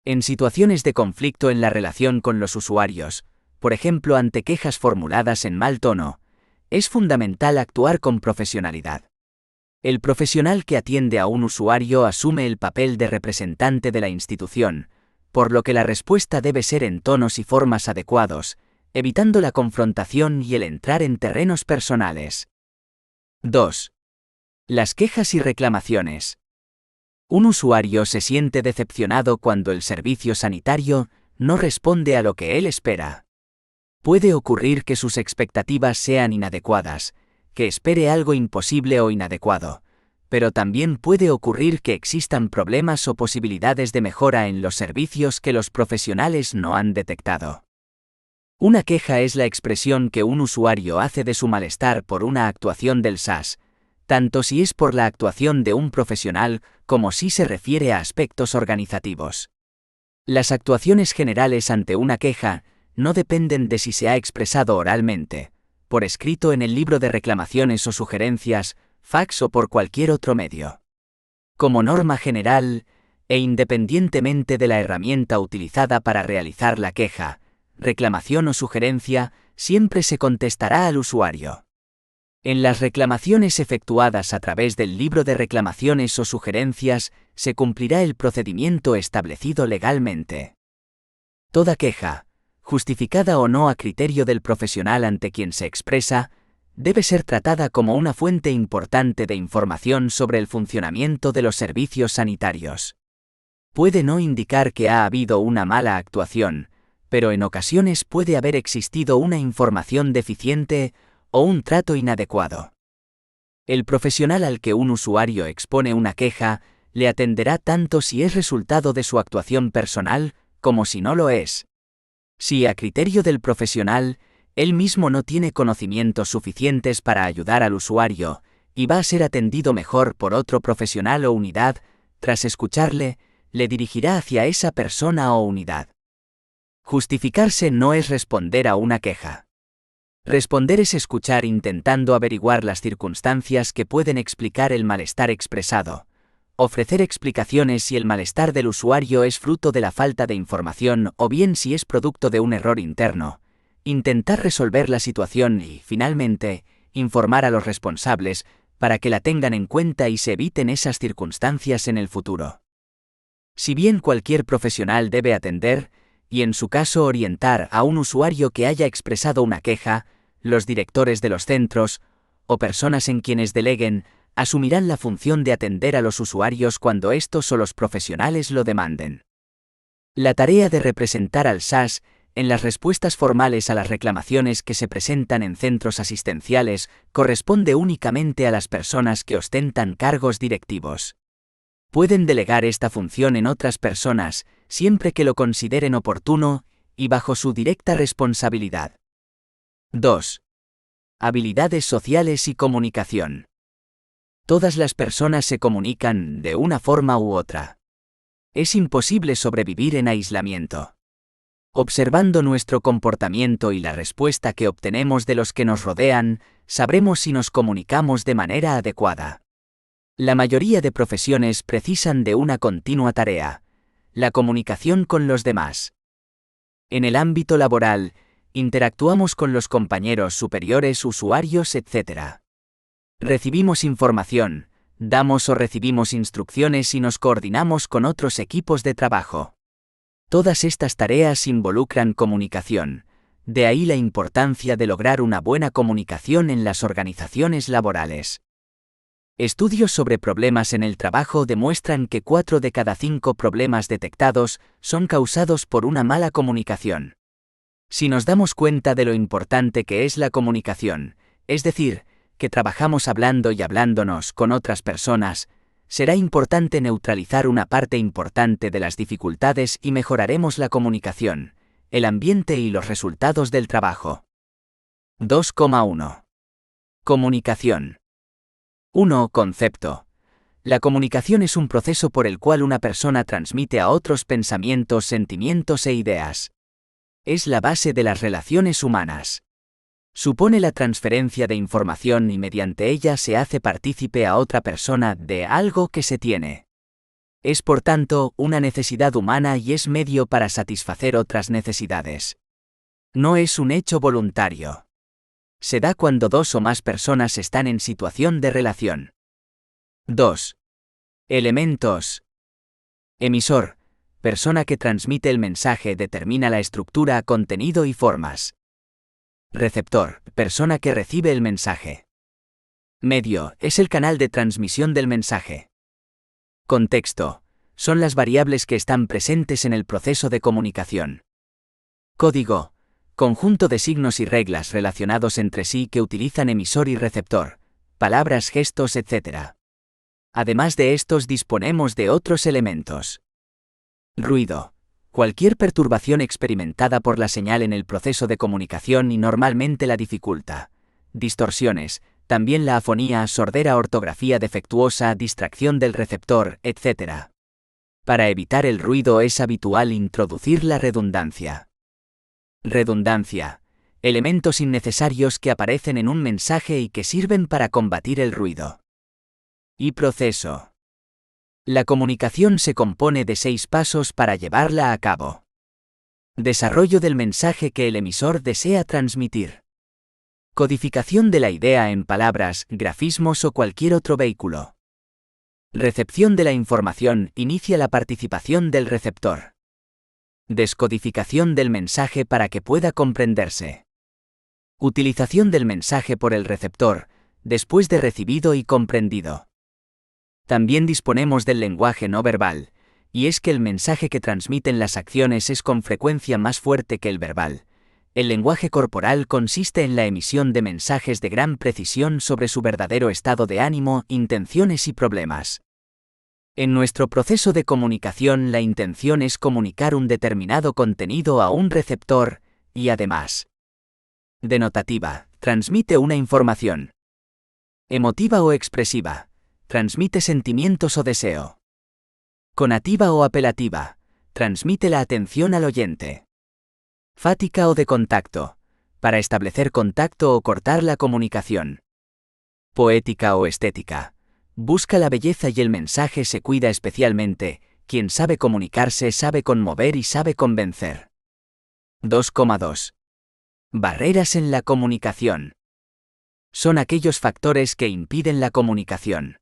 En situaciones de conflicto en la relación con los usuarios, por ejemplo ante quejas formuladas en mal tono, es fundamental actuar con profesionalidad. El profesional que atiende a un usuario asume el papel de representante de la institución, por lo que la respuesta debe ser en tonos y formas adecuados, evitando la confrontación y el entrar en terrenos personales. 2. Las quejas y reclamaciones. Un usuario se siente decepcionado cuando el servicio sanitario no responde a lo que él espera. Puede ocurrir que sus expectativas sean inadecuadas, que espere algo imposible o inadecuado, pero también puede ocurrir que existan problemas o posibilidades de mejora en los servicios que los profesionales no han detectado. Una queja es la expresión que un usuario hace de su malestar por una actuación del SAS, tanto si es por la actuación de un profesional como si se refiere a aspectos organizativos. Las actuaciones generales ante una queja no dependen de si se ha expresado oralmente, por escrito en el libro de reclamaciones o sugerencias, fax o por cualquier otro medio. Como norma general, e independientemente de la herramienta utilizada para realizar la queja, reclamación o sugerencia, siempre se contestará al usuario. En las reclamaciones efectuadas a través del libro de reclamaciones o sugerencias, se cumplirá el procedimiento establecido legalmente. Toda queja, justificada o no a criterio del profesional ante quien se expresa, debe ser tratada como una fuente importante de información sobre el funcionamiento de los servicios sanitarios. Puede no indicar que ha habido una mala actuación, pero en ocasiones puede haber existido una información deficiente o un trato inadecuado. El profesional al que un usuario expone una queja le atenderá tanto si es resultado de su actuación personal como si no lo es. Si a criterio del profesional, él mismo no tiene conocimientos suficientes para ayudar al usuario, y va a ser atendido mejor por otro profesional o unidad, tras escucharle, le dirigirá hacia esa persona o unidad. Justificarse no es responder a una queja. Responder es escuchar intentando averiguar las circunstancias que pueden explicar el malestar expresado. Ofrecer explicaciones si el malestar del usuario es fruto de la falta de información o bien si es producto de un error interno. Intentar resolver la situación y, finalmente, informar a los responsables para que la tengan en cuenta y se eviten esas circunstancias en el futuro. Si bien cualquier profesional debe atender, y en su caso orientar a un usuario que haya expresado una queja, los directores de los centros, o personas en quienes deleguen, asumirán la función de atender a los usuarios cuando estos o los profesionales lo demanden. La tarea de representar al SAS en las respuestas formales a las reclamaciones que se presentan en centros asistenciales corresponde únicamente a las personas que ostentan cargos directivos. Pueden delegar esta función en otras personas, siempre que lo consideren oportuno y bajo su directa responsabilidad. 2. Habilidades sociales y comunicación. Todas las personas se comunican de una forma u otra. Es imposible sobrevivir en aislamiento. Observando nuestro comportamiento y la respuesta que obtenemos de los que nos rodean, sabremos si nos comunicamos de manera adecuada. La mayoría de profesiones precisan de una continua tarea: la comunicación con los demás. En el ámbito laboral, interactuamos con los compañeros superiores, usuarios, etc. Recibimos información, damos o recibimos instrucciones y nos coordinamos con otros equipos de trabajo. Todas estas tareas involucran comunicación, de ahí la importancia de lograr una buena comunicación en las organizaciones laborales. Estudios sobre problemas en el trabajo demuestran que 4 de cada 5 problemas detectados son causados por una mala comunicación. Si nos damos cuenta de lo importante que es la comunicación, es decir, que trabajamos hablando y hablándonos con otras personas, será importante neutralizar una parte importante de las dificultades y mejoraremos la comunicación, el ambiente y los resultados del trabajo. 2,1. Comunicación. 1. Concepto. La comunicación es un proceso por el cual una persona transmite a otros pensamientos, sentimientos e ideas. Es la base de las relaciones humanas. Supone la transferencia de información y mediante ella se hace partícipe a otra persona de algo que se tiene. Es por tanto una necesidad humana y es medio para satisfacer otras necesidades. No es un hecho voluntario. Se da cuando dos o más personas están en situación de relación. 2. Elementos. Emisor. Persona que transmite el mensaje determina la estructura, contenido y formas. Receptor. Persona que recibe el mensaje. Medio. Es el canal de transmisión del mensaje. Contexto. Son las variables que están presentes en el proceso de comunicación. Código. Conjunto de signos y reglas relacionados entre sí que utilizan emisor y receptor, palabras, gestos, etc. Además de estos disponemos de otros elementos. Ruido. Cualquier perturbación experimentada por la señal en el proceso de comunicación y normalmente la dificulta. Distorsiones, también la afonía, sordera, ortografía defectuosa, distracción del receptor, etc. Para evitar el ruido es habitual introducir la redundancia. Redundancia. Elementos innecesarios que aparecen en un mensaje y que sirven para combatir el ruido. Y proceso. La comunicación se compone de 6 pasos para llevarla a cabo. Desarrollo del mensaje que el emisor desea transmitir. Codificación de la idea en palabras, grafismos o cualquier otro vehículo. Recepción de la información inicia la participación del receptor. Descodificación del mensaje para que pueda comprenderse. Utilización del mensaje por el receptor, después de recibido y comprendido. También disponemos del lenguaje no verbal, y es que el mensaje que transmiten las acciones es con frecuencia más fuerte que el verbal. El lenguaje corporal consiste en la emisión de mensajes de gran precisión sobre su verdadero estado de ánimo, intenciones y problemas. En nuestro proceso de comunicación la intención es comunicar un determinado contenido a un receptor, y además. Denotativa, transmite una información. Emotiva o expresiva, transmite sentimientos o deseo. Conativa o apelativa, transmite la atención al oyente. Fática o de contacto, para establecer contacto o cortar la comunicación. Poética o estética, busca la belleza y el mensaje se cuida especialmente, quien sabe comunicarse sabe conmover y sabe convencer. 2,2. Barreras en la comunicación. Son aquellos factores que impiden la comunicación.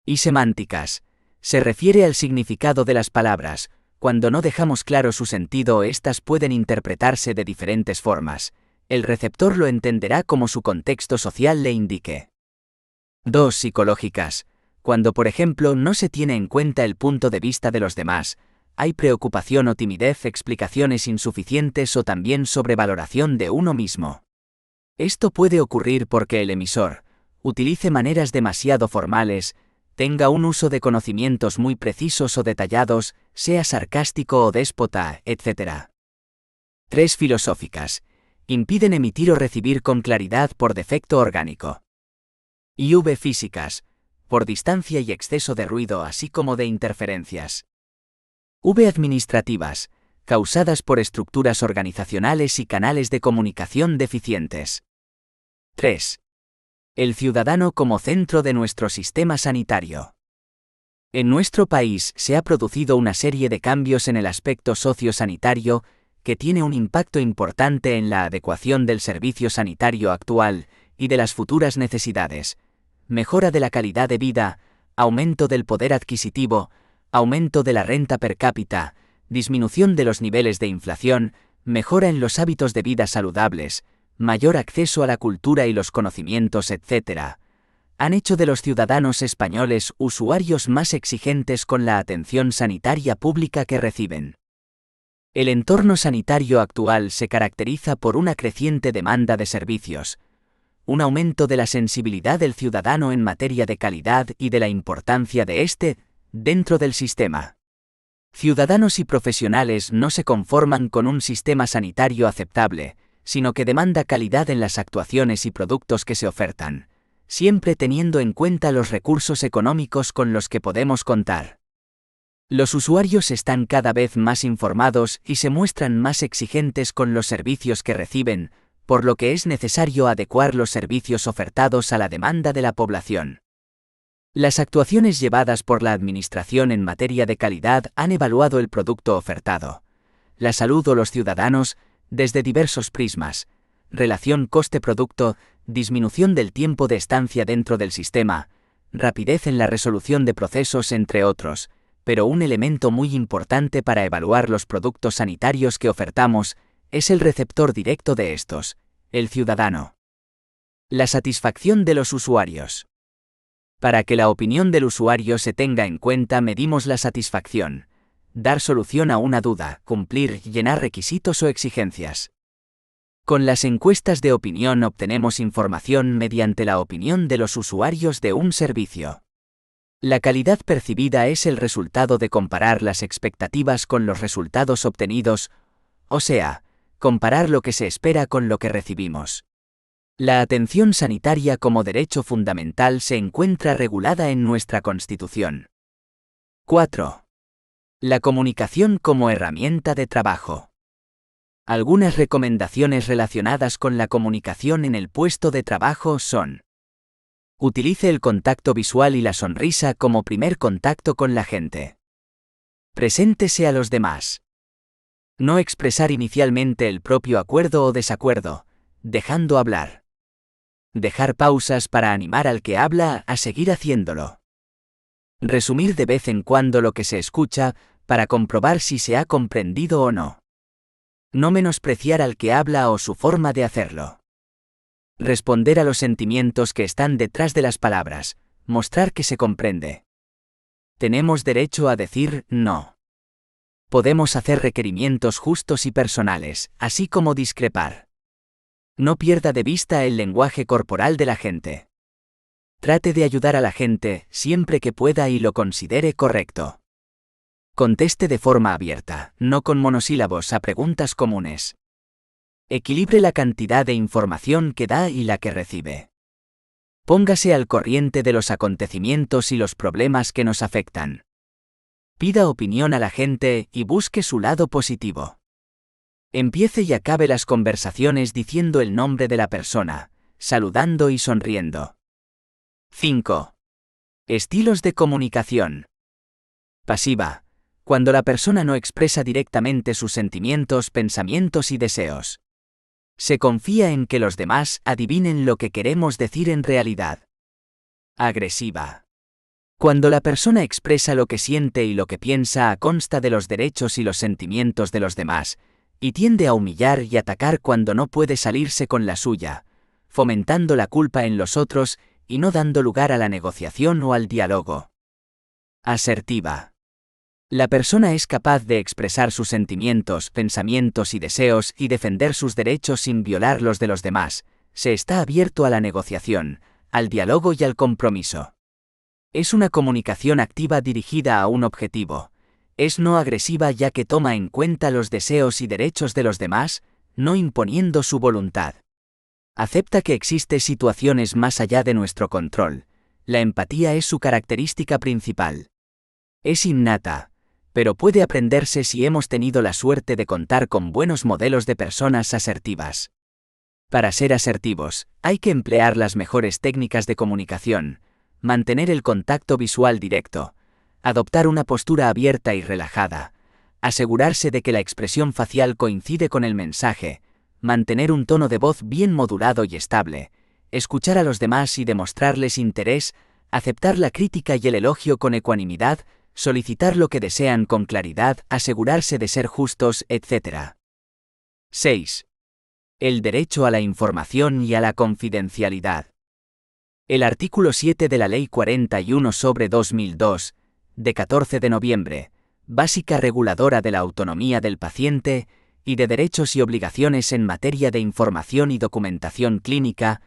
Y semánticas, se refiere al significado de las palabras. Cuando no dejamos claro su sentido, estas pueden interpretarse de diferentes formas. El receptor lo entenderá como su contexto social le indique. 2. Psicológicas. Cuando, por ejemplo, no se tiene en cuenta el punto de vista de los demás, hay preocupación o timidez, explicaciones insuficientes o también sobrevaloración de uno mismo. Esto puede ocurrir porque el emisor utilice maneras demasiado formales, tenga un uso de conocimientos muy precisos o detallados, sea sarcástico o déspota, etc. 3. Filosóficas. Impiden emitir o recibir con claridad por defecto orgánico. Y V. Físicas. Por distancia y exceso de ruido así como de interferencias. V. Administrativas. Causadas por estructuras organizacionales y canales de comunicación deficientes. 3. El ciudadano como centro de nuestro sistema sanitario. En nuestro país se ha producido una serie de cambios en el aspecto sociosanitario que tiene un impacto importante en la adecuación del servicio sanitario actual y de las futuras necesidades, mejora de la calidad de vida, aumento del poder adquisitivo, aumento de la renta per cápita, disminución de los niveles de inflación, mejora en los hábitos de vida saludables, mayor acceso a la cultura y los conocimientos, etc., han hecho de los ciudadanos españoles usuarios más exigentes con la atención sanitaria pública que reciben. El entorno sanitario actual se caracteriza por una creciente demanda de servicios, un aumento de la sensibilidad del ciudadano en materia de calidad y de la importancia de éste dentro del sistema. Ciudadanos y profesionales no se conforman con un sistema sanitario aceptable, sino que demanda calidad en las actuaciones y productos que se ofertan, siempre teniendo en cuenta los recursos económicos con los que podemos contar. Los usuarios están cada vez más informados y se muestran más exigentes con los servicios que reciben, por lo que es necesario adecuar los servicios ofertados a la demanda de la población. Las actuaciones llevadas por la Administración en materia de calidad han evaluado el producto ofertado, la salud o los ciudadanos, desde diversos prismas: relación coste-producto, disminución del tiempo de estancia dentro del sistema, rapidez en la resolución de procesos, entre otros, pero un elemento muy importante para evaluar los productos sanitarios que ofertamos es el receptor directo de estos, el ciudadano. La satisfacción de los usuarios. Para que la opinión del usuario se tenga en cuenta, medimos la satisfacción: dar solución a una duda, cumplir, llenar requisitos o exigencias. Con las encuestas de opinión obtenemos información mediante la opinión de los usuarios de un servicio. La calidad percibida es el resultado de comparar las expectativas con los resultados obtenidos, o sea, comparar lo que se espera con lo que recibimos. La atención sanitaria como derecho fundamental se encuentra regulada en nuestra Constitución. 4. La comunicación como herramienta de trabajo. Algunas recomendaciones relacionadas con la comunicación en el puesto de trabajo son: utilice el contacto visual y la sonrisa como primer contacto con la gente. Preséntese a los demás. No expresar inicialmente el propio acuerdo o desacuerdo, dejando hablar. Dejar pausas para animar al que habla a seguir haciéndolo. Resumir de vez en cuando lo que se escucha para comprobar si se ha comprendido o no. No menospreciar al que habla o su forma de hacerlo. Responder a los sentimientos que están detrás de las palabras, mostrar que se comprende. Tenemos derecho a decir no. Podemos hacer requerimientos justos y personales, así como discrepar. No pierda de vista el lenguaje corporal de la gente. Trate de ayudar a la gente siempre que pueda y lo considere correcto. Conteste de forma abierta, no con monosílabos, a preguntas comunes. Equilibre la cantidad de información que da y la que recibe. Póngase al corriente de los acontecimientos y los problemas que nos afectan. Pida opinión a la gente y busque su lado positivo. Empiece y acabe las conversaciones diciendo el nombre de la persona, saludando y sonriendo. 5. Estilos de comunicación. Pasiva. Cuando la persona no expresa directamente sus sentimientos, pensamientos y deseos. Se confía en que los demás adivinen lo que queremos decir en realidad. Agresiva. Cuando la persona expresa lo que siente y lo que piensa a consta de los derechos y los sentimientos de los demás, y tiende a humillar y atacar cuando no puede salirse con la suya, fomentando la culpa en los otros y no dando lugar a la negociación o al diálogo. Asertiva. La persona es capaz de expresar sus sentimientos, pensamientos y deseos y defender sus derechos sin violar los de los demás. Se está abierto a la negociación, al diálogo y al compromiso. Es una comunicación activa dirigida a un objetivo. Es no agresiva ya que toma en cuenta los deseos y derechos de los demás, no imponiendo su voluntad. Acepta que existen situaciones más allá de nuestro control. La empatía es su característica principal. Es innata, pero puede aprenderse si hemos tenido la suerte de contar con buenos modelos de personas asertivas. Para ser asertivos, hay que emplear las mejores técnicas de comunicación, mantener el contacto visual directo, adoptar una postura abierta y relajada, asegurarse de que la expresión facial coincide con el mensaje, mantener un tono de voz bien modulado y estable, escuchar a los demás y demostrarles interés, aceptar la crítica y el elogio con ecuanimidad, solicitar lo que desean con claridad, asegurarse de ser justos, etc. 6. El derecho a la información y a la confidencialidad. El artículo 7 de la Ley 41/2002, de 14 de noviembre, básica reguladora de la autonomía del paciente y de derechos y obligaciones en materia de información y documentación clínica,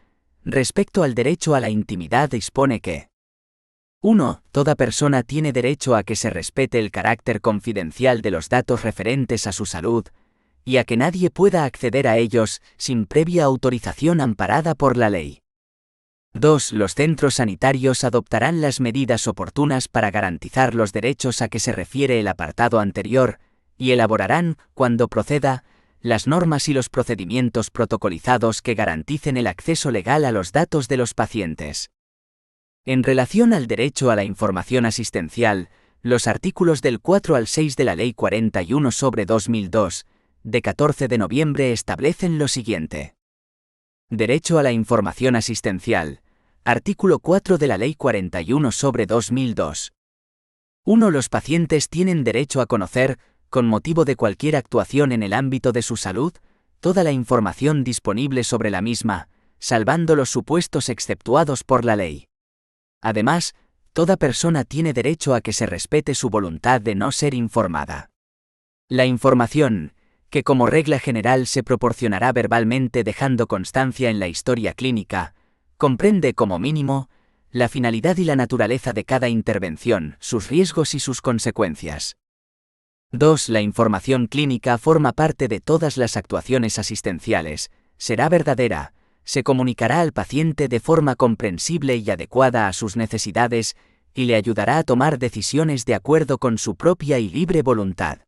respecto al derecho a la intimidad, dispone que 1. Toda persona tiene derecho a que se respete el carácter confidencial de los datos referentes a su salud, y a que nadie pueda acceder a ellos sin previa autorización amparada por la ley. 2. Los centros sanitarios adoptarán las medidas oportunas para garantizar los derechos a que se refiere el apartado anterior, y elaborarán, cuando proceda, las normas y los procedimientos protocolizados que garanticen el acceso legal a los datos de los pacientes. En relación al derecho a la información asistencial, los artículos del 4 al 6 de la Ley 41/2002, de 14 de noviembre establecen lo siguiente. Derecho a la información asistencial. Artículo 4 de la Ley 41/2002. 1. Los pacientes tienen derecho a conocer, con motivo de cualquier actuación en el ámbito de su salud, toda la información disponible sobre la misma, salvando los supuestos exceptuados por la ley. Además, toda persona tiene derecho a que se respete su voluntad de no ser informada. La información, que como regla general se proporcionará verbalmente dejando constancia en la historia clínica, comprende como mínimo la finalidad y la naturaleza de cada intervención, sus riesgos y sus consecuencias. 2. La información clínica forma parte de todas las actuaciones asistenciales, será verdadera, se comunicará al paciente de forma comprensible y adecuada a sus necesidades, y le ayudará a tomar decisiones de acuerdo con su propia y libre voluntad.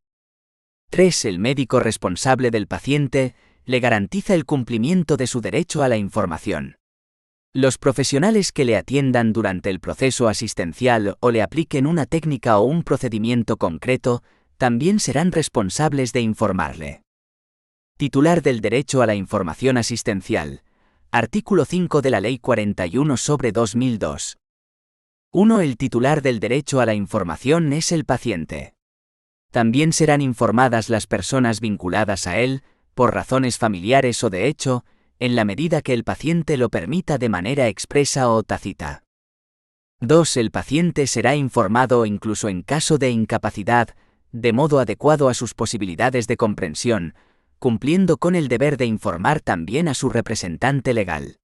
3. El médico responsable del paciente le garantiza el cumplimiento de su derecho a la información. Los profesionales que le atiendan durante el proceso asistencial o le apliquen una técnica o un procedimiento concreto, también serán responsables de informarle. Titular del derecho a la información asistencial. Artículo 5 de la Ley 41/2002. 1. El titular del derecho a la información es el paciente. También serán informadas las personas vinculadas a él, por razones familiares o de hecho, en la medida que el paciente lo permita de manera expresa o tácita. 2. El paciente será informado incluso en caso de incapacidad, de modo adecuado a sus posibilidades de comprensión, cumpliendo con el deber de informar también a su representante legal.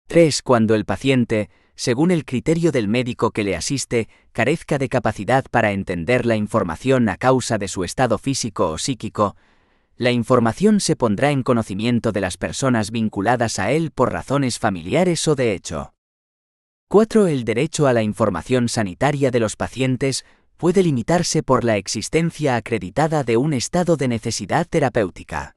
3. Cuando el paciente, según el criterio del médico que le asiste, carezca de capacidad para entender la información a causa de su estado físico o psíquico, la información se pondrá en conocimiento de las personas vinculadas a él por razones familiares o de hecho. 4. El derecho a la información sanitaria de los pacientes puede limitarse por la existencia acreditada de un estado de necesidad terapéutica.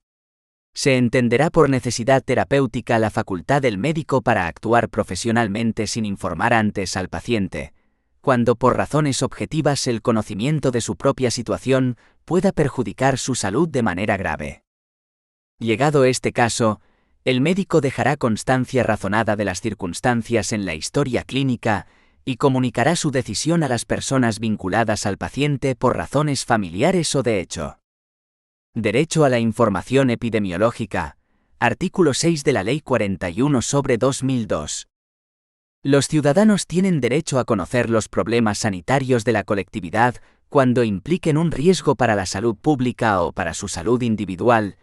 Se entenderá por necesidad terapéutica la facultad del médico para actuar profesionalmente sin informar antes al paciente, cuando por razones objetivas el conocimiento de su propia situación pueda perjudicar su salud de manera grave. Llegado este caso, el médico dejará constancia razonada de las circunstancias en la historia clínica y comunicará su decisión a las personas vinculadas al paciente por razones familiares o de hecho. Derecho a la información epidemiológica. Artículo 6 de la Ley 41/2002. Los ciudadanos tienen derecho a conocer los problemas sanitarios de la colectividad cuando impliquen un riesgo para la salud pública o para su salud individual,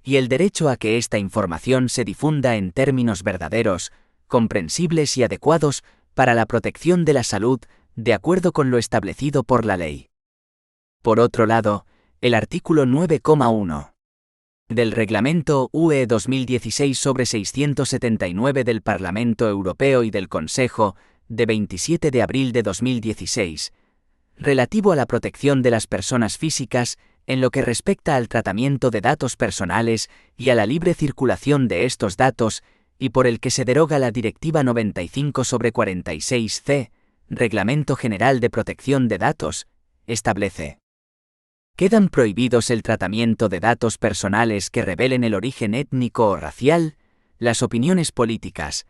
y el derecho a que esta información se difunda en términos verdaderos, comprensibles y adecuados para la protección de la salud, de acuerdo con lo establecido por la ley. Por otro lado, el artículo 9,1 del Reglamento UE 2016/679 del Parlamento Europeo y del Consejo, de 27 de abril de 2016, relativo a la protección de las personas físicas en lo que respecta al tratamiento de datos personales y a la libre circulación de estos datos, y por el que se deroga la Directiva 95/46/C, Reglamento General de Protección de Datos, establece: quedan prohibidos el tratamiento de datos personales que revelen el origen étnico o racial, las opiniones políticas,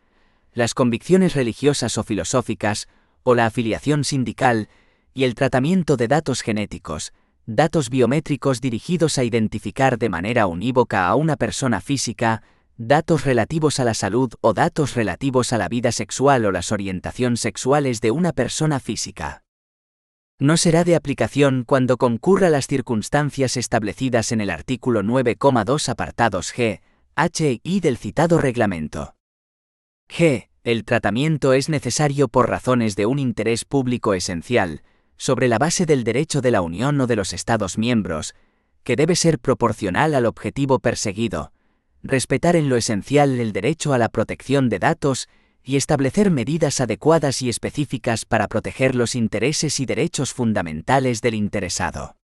las convicciones religiosas o filosóficas, o la afiliación sindical, y el tratamiento de datos genéticos, datos biométricos dirigidos a identificar de manera unívoca a una persona física, datos relativos a la salud o datos relativos a la vida sexual o las orientaciones sexuales de una persona física. No será de aplicación cuando concurra las circunstancias establecidas en el artículo 9,2 apartados G, H y I del citado reglamento. G. El tratamiento es necesario por razones de un interés público esencial, sobre la base del derecho de la Unión o de los Estados miembros, que debe ser proporcional al objetivo perseguido, respetar en lo esencial el derecho a la protección de datos y establecer medidas adecuadas y específicas para proteger los intereses y derechos fundamentales del interesado.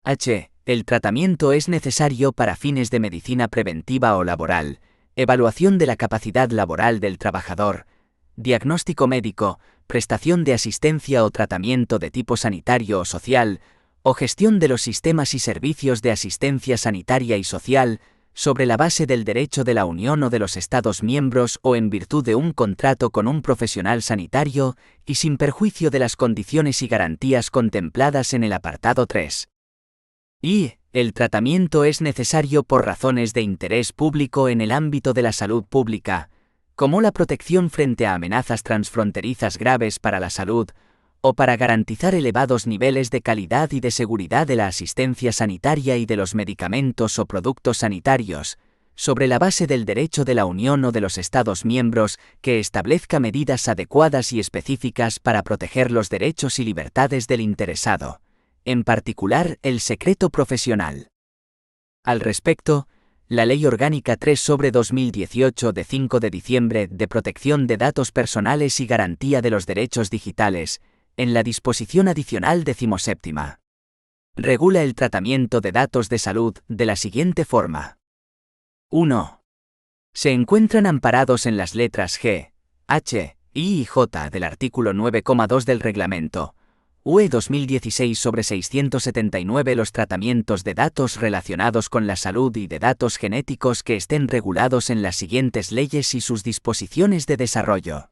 H. El tratamiento es necesario para fines de medicina preventiva o laboral, evaluación de la capacidad laboral del trabajador, diagnóstico médico, prestación de asistencia o tratamiento de tipo sanitario o social, o gestión de los sistemas y servicios de asistencia sanitaria y social, sobre la base del derecho de la Unión o de los Estados miembros o en virtud de un contrato con un profesional sanitario y sin perjuicio de las condiciones y garantías contempladas en el apartado 3. Y, el tratamiento es necesario por razones de interés público en el ámbito de la salud pública, como la protección frente a amenazas transfronterizas graves para la salud, o para garantizar elevados niveles de calidad y de seguridad de la asistencia sanitaria y de los medicamentos o productos sanitarios, sobre la base del derecho de la Unión o de los Estados miembros que establezca medidas adecuadas y específicas para proteger los derechos y libertades del interesado, en particular el secreto profesional. Al respecto, la Ley Orgánica 3/2018 de 5 de diciembre de Protección de Datos Personales y Garantía de los Derechos Digitales, en la disposición adicional 17, regula el tratamiento de datos de salud de la siguiente forma. 1. Se encuentran amparados en las letras G, H, I y J del artículo 9,2 del Reglamento UE 2016/679 los tratamientos de datos relacionados con la salud y de datos genéticos que estén regulados en las siguientes leyes y sus disposiciones de desarrollo.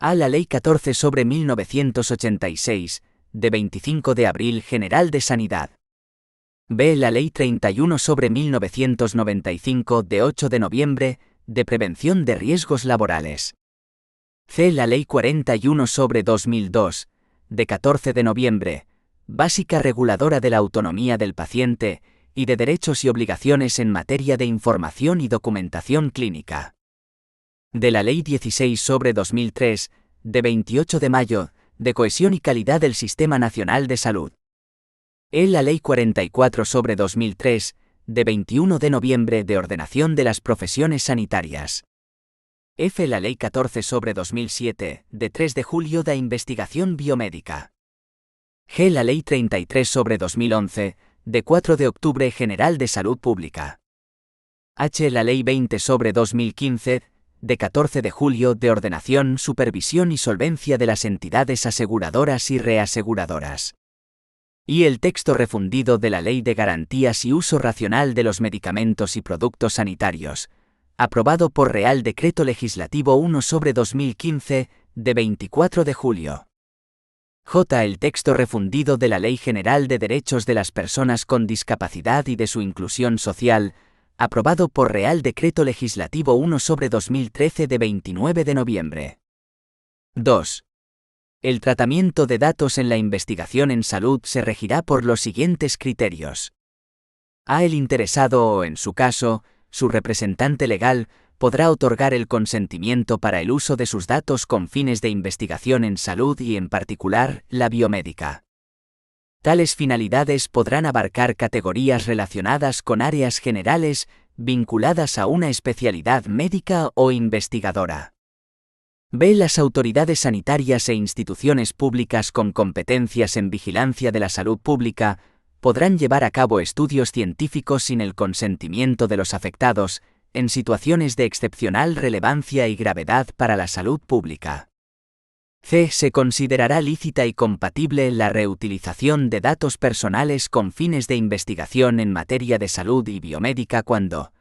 A. La Ley 14/1986, de 25 de abril General de Sanidad. B. La Ley 31/1995, de 8 de noviembre, de Prevención de Riesgos Laborales. C. La Ley 41/2002, de 14 de noviembre, básica reguladora de la autonomía del paciente y de derechos y obligaciones en materia de información y documentación clínica. De la Ley 16/2003, de 28 de mayo, de cohesión y calidad del Sistema Nacional de Salud. E. La Ley 44/2003, de 21 de noviembre, de ordenación de las profesiones sanitarias. F. La Ley 14/2007, de 3 de julio, de investigación biomédica. G. La Ley 33/2011, de 4 de octubre, General de Salud Pública. H. La Ley 20/2015, de 14 de julio, de ordenación, supervisión y solvencia de las entidades aseguradoras y reaseguradoras. Y el texto refundido de la Ley de Garantías y Uso Racional de los Medicamentos y Productos Sanitarios, aprobado por Real Decreto Legislativo 1/2015, de 24 de julio. J. El texto refundido de la Ley General de Derechos de las Personas con Discapacidad y de su Inclusión Social, aprobado por Real Decreto Legislativo 1/2013 de 29 de noviembre. 2. El tratamiento de datos en la investigación en salud se regirá por los siguientes criterios. A. El interesado o, en su caso, su representante legal, podrá otorgar el consentimiento para el uso de sus datos con fines de investigación en salud y, en particular, la biomédica. Tales finalidades podrán abarcar categorías relacionadas con áreas generales vinculadas a una especialidad médica o investigadora. B. Las autoridades sanitarias e instituciones públicas con competencias en vigilancia de la salud pública podrán llevar a cabo estudios científicos sin el consentimiento de los afectados, en situaciones de excepcional relevancia y gravedad para la salud pública. C. Se considerará lícita y compatible la reutilización de datos personales con fines de investigación en materia de salud y biomédica cuando,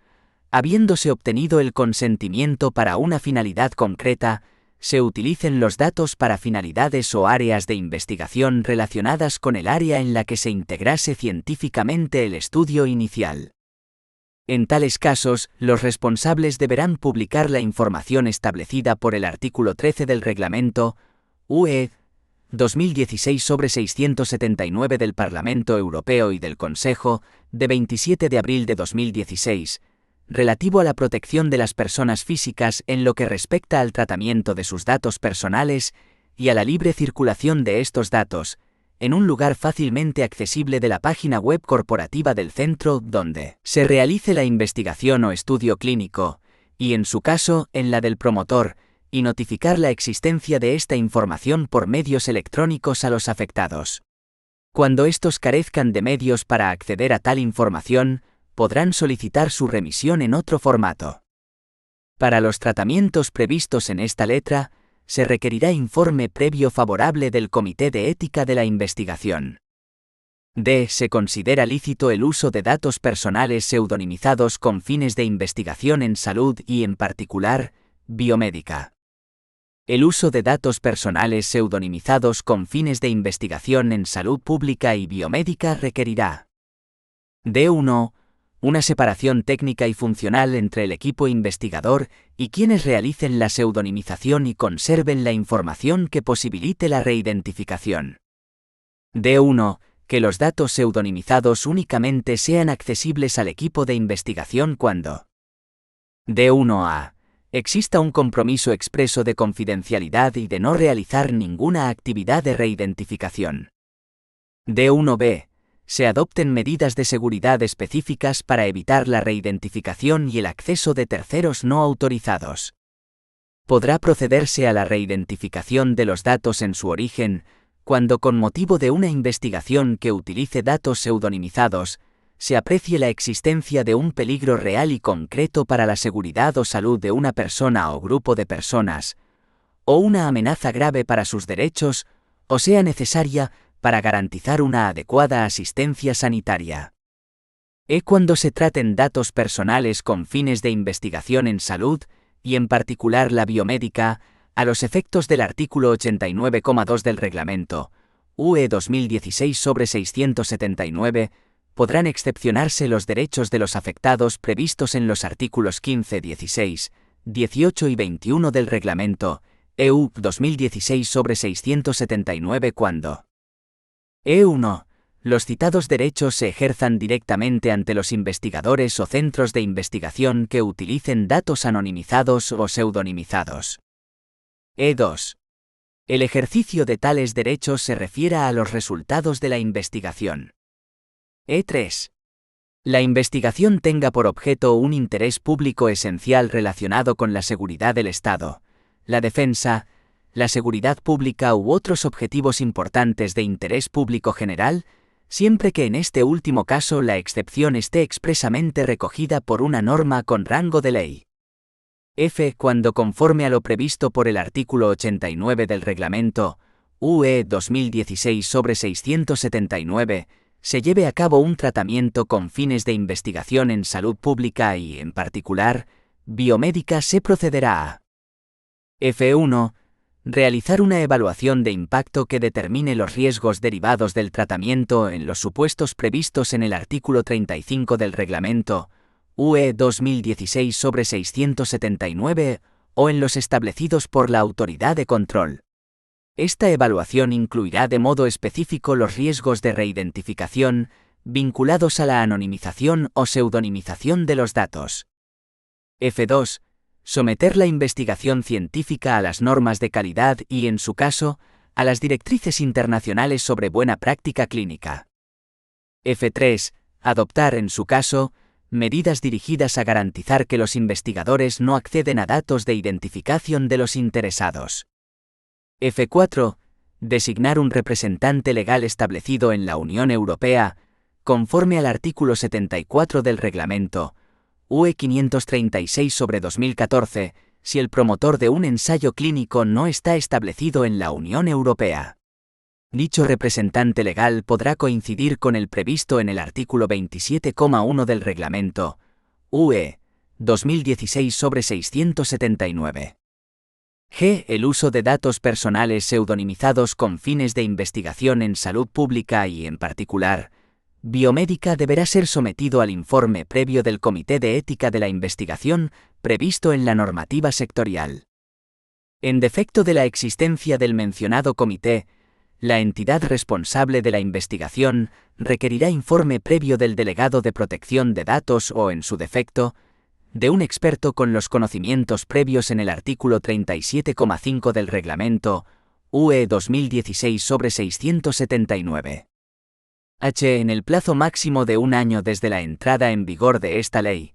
habiéndose obtenido el consentimiento para una finalidad concreta, se utilicen los datos para finalidades o áreas de investigación relacionadas con el área en la que se integrase científicamente el estudio inicial. En tales casos, los responsables deberán publicar la información establecida por el artículo 13 del Reglamento UE 2016/679 del Parlamento Europeo y del Consejo, de 27 de abril de 2016, relativo a la protección de las personas físicas en lo que respecta al tratamiento de sus datos personales y a la libre circulación de estos datos, en un lugar fácilmente accesible de la página web corporativa del centro donde se realice la investigación o estudio clínico, y en su caso, en la del promotor, y notificar la existencia de esta información por medios electrónicos a los afectados. Cuando estos carezcan de medios para acceder a tal información, podrán solicitar su remisión en otro formato. Para los tratamientos previstos en esta letra, se requerirá informe previo favorable del Comité de Ética de la Investigación. D. Se considera lícito el uso de datos personales pseudonimizados con fines de investigación en salud y, en particular, biomédica. El uso de datos personales pseudonimizados con fines de investigación en salud pública y biomédica requerirá D1. Una separación técnica y funcional entre el equipo investigador y quienes realicen la pseudonimización y conserven la información que posibilite la reidentificación. D1. Que los datos pseudonimizados únicamente sean accesibles al equipo de investigación cuando D1a. Exista un compromiso expreso de confidencialidad y de no realizar ninguna actividad de reidentificación. D1b. Se adopten medidas de seguridad específicas para evitar la reidentificación y el acceso de terceros no autorizados. Podrá procederse a la reidentificación de los datos en su origen, cuando con motivo de una investigación que utilice datos pseudonimizados, se aprecie la existencia de un peligro real y concreto para la seguridad o salud de una persona o grupo de personas, o una amenaza grave para sus derechos, o sea necesaria para garantizar una adecuada asistencia sanitaria. Cuando se traten datos personales con fines de investigación en salud, y en particular la biomédica, a los efectos del artículo 89,2 del Reglamento, UE 2016/679, podrán excepcionarse los derechos de los afectados previstos en los artículos 15, 16, 18 y 21 del Reglamento, EU 2016/679 cuando 1. Los citados derechos se ejerzan directamente ante los investigadores o centros de investigación que utilicen datos anonimizados o pseudonimizados. 2. El ejercicio de tales derechos se refiera a los resultados de la investigación. 3. La investigación tenga por objeto un interés público esencial relacionado con la seguridad del Estado, la defensa, la seguridad pública u otros objetivos importantes de interés público general, siempre que en este último caso la excepción esté expresamente recogida por una norma con rango de ley. F. Cuando conforme a lo previsto por el artículo 89 del Reglamento, UE 2016/679, se lleve a cabo un tratamiento con fines de investigación en salud pública y, en particular, biomédica, se procederá a F1. Realizar una evaluación de impacto que determine los riesgos derivados del tratamiento en los supuestos previstos en el artículo 35 del Reglamento, UE 2016/679, o en los establecidos por la autoridad de control. Esta evaluación incluirá de modo específico los riesgos de reidentificación, vinculados a la anonimización o pseudonimización de los datos. F2. Someter la investigación científica a las normas de calidad y, en su caso, a las directrices internacionales sobre buena práctica clínica. F3. Adoptar, en su caso, medidas dirigidas a garantizar que los investigadores no acceden a datos de identificación de los interesados. F4. Designar un representante legal establecido en la Unión Europea, conforme al artículo 74 del Reglamento, UE 536/2014, si el promotor de un ensayo clínico no está establecido en la Unión Europea. Dicho representante legal podrá coincidir con el previsto en el artículo 27,1 del Reglamento, UE 2016/679. G. El uso de datos personales pseudonimizados con fines de investigación en salud pública y, en particular, biomédica deberá ser sometido al informe previo del Comité de Ética de la Investigación, previsto en la normativa sectorial. En defecto de la existencia del mencionado comité, la entidad responsable de la investigación requerirá informe previo del delegado de protección de datos o, en su defecto, de un experto con los conocimientos previos en el artículo 37,5 del Reglamento, UE 2016/679. H. En el plazo máximo de un año desde la entrada en vigor de esta ley,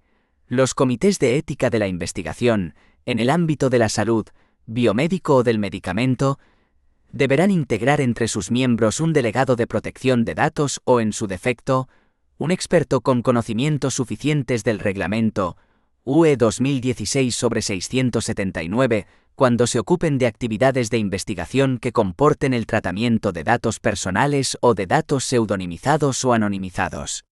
los comités de ética de la investigación, en el ámbito de la salud, biomédico o del medicamento, deberán integrar entre sus miembros un delegado de protección de datos o, en su defecto, un experto con conocimientos suficientes del reglamento UE 2016/679 cuando se ocupen de actividades de investigación que comporten el tratamiento de datos personales o de datos pseudonimizados o anonimizados.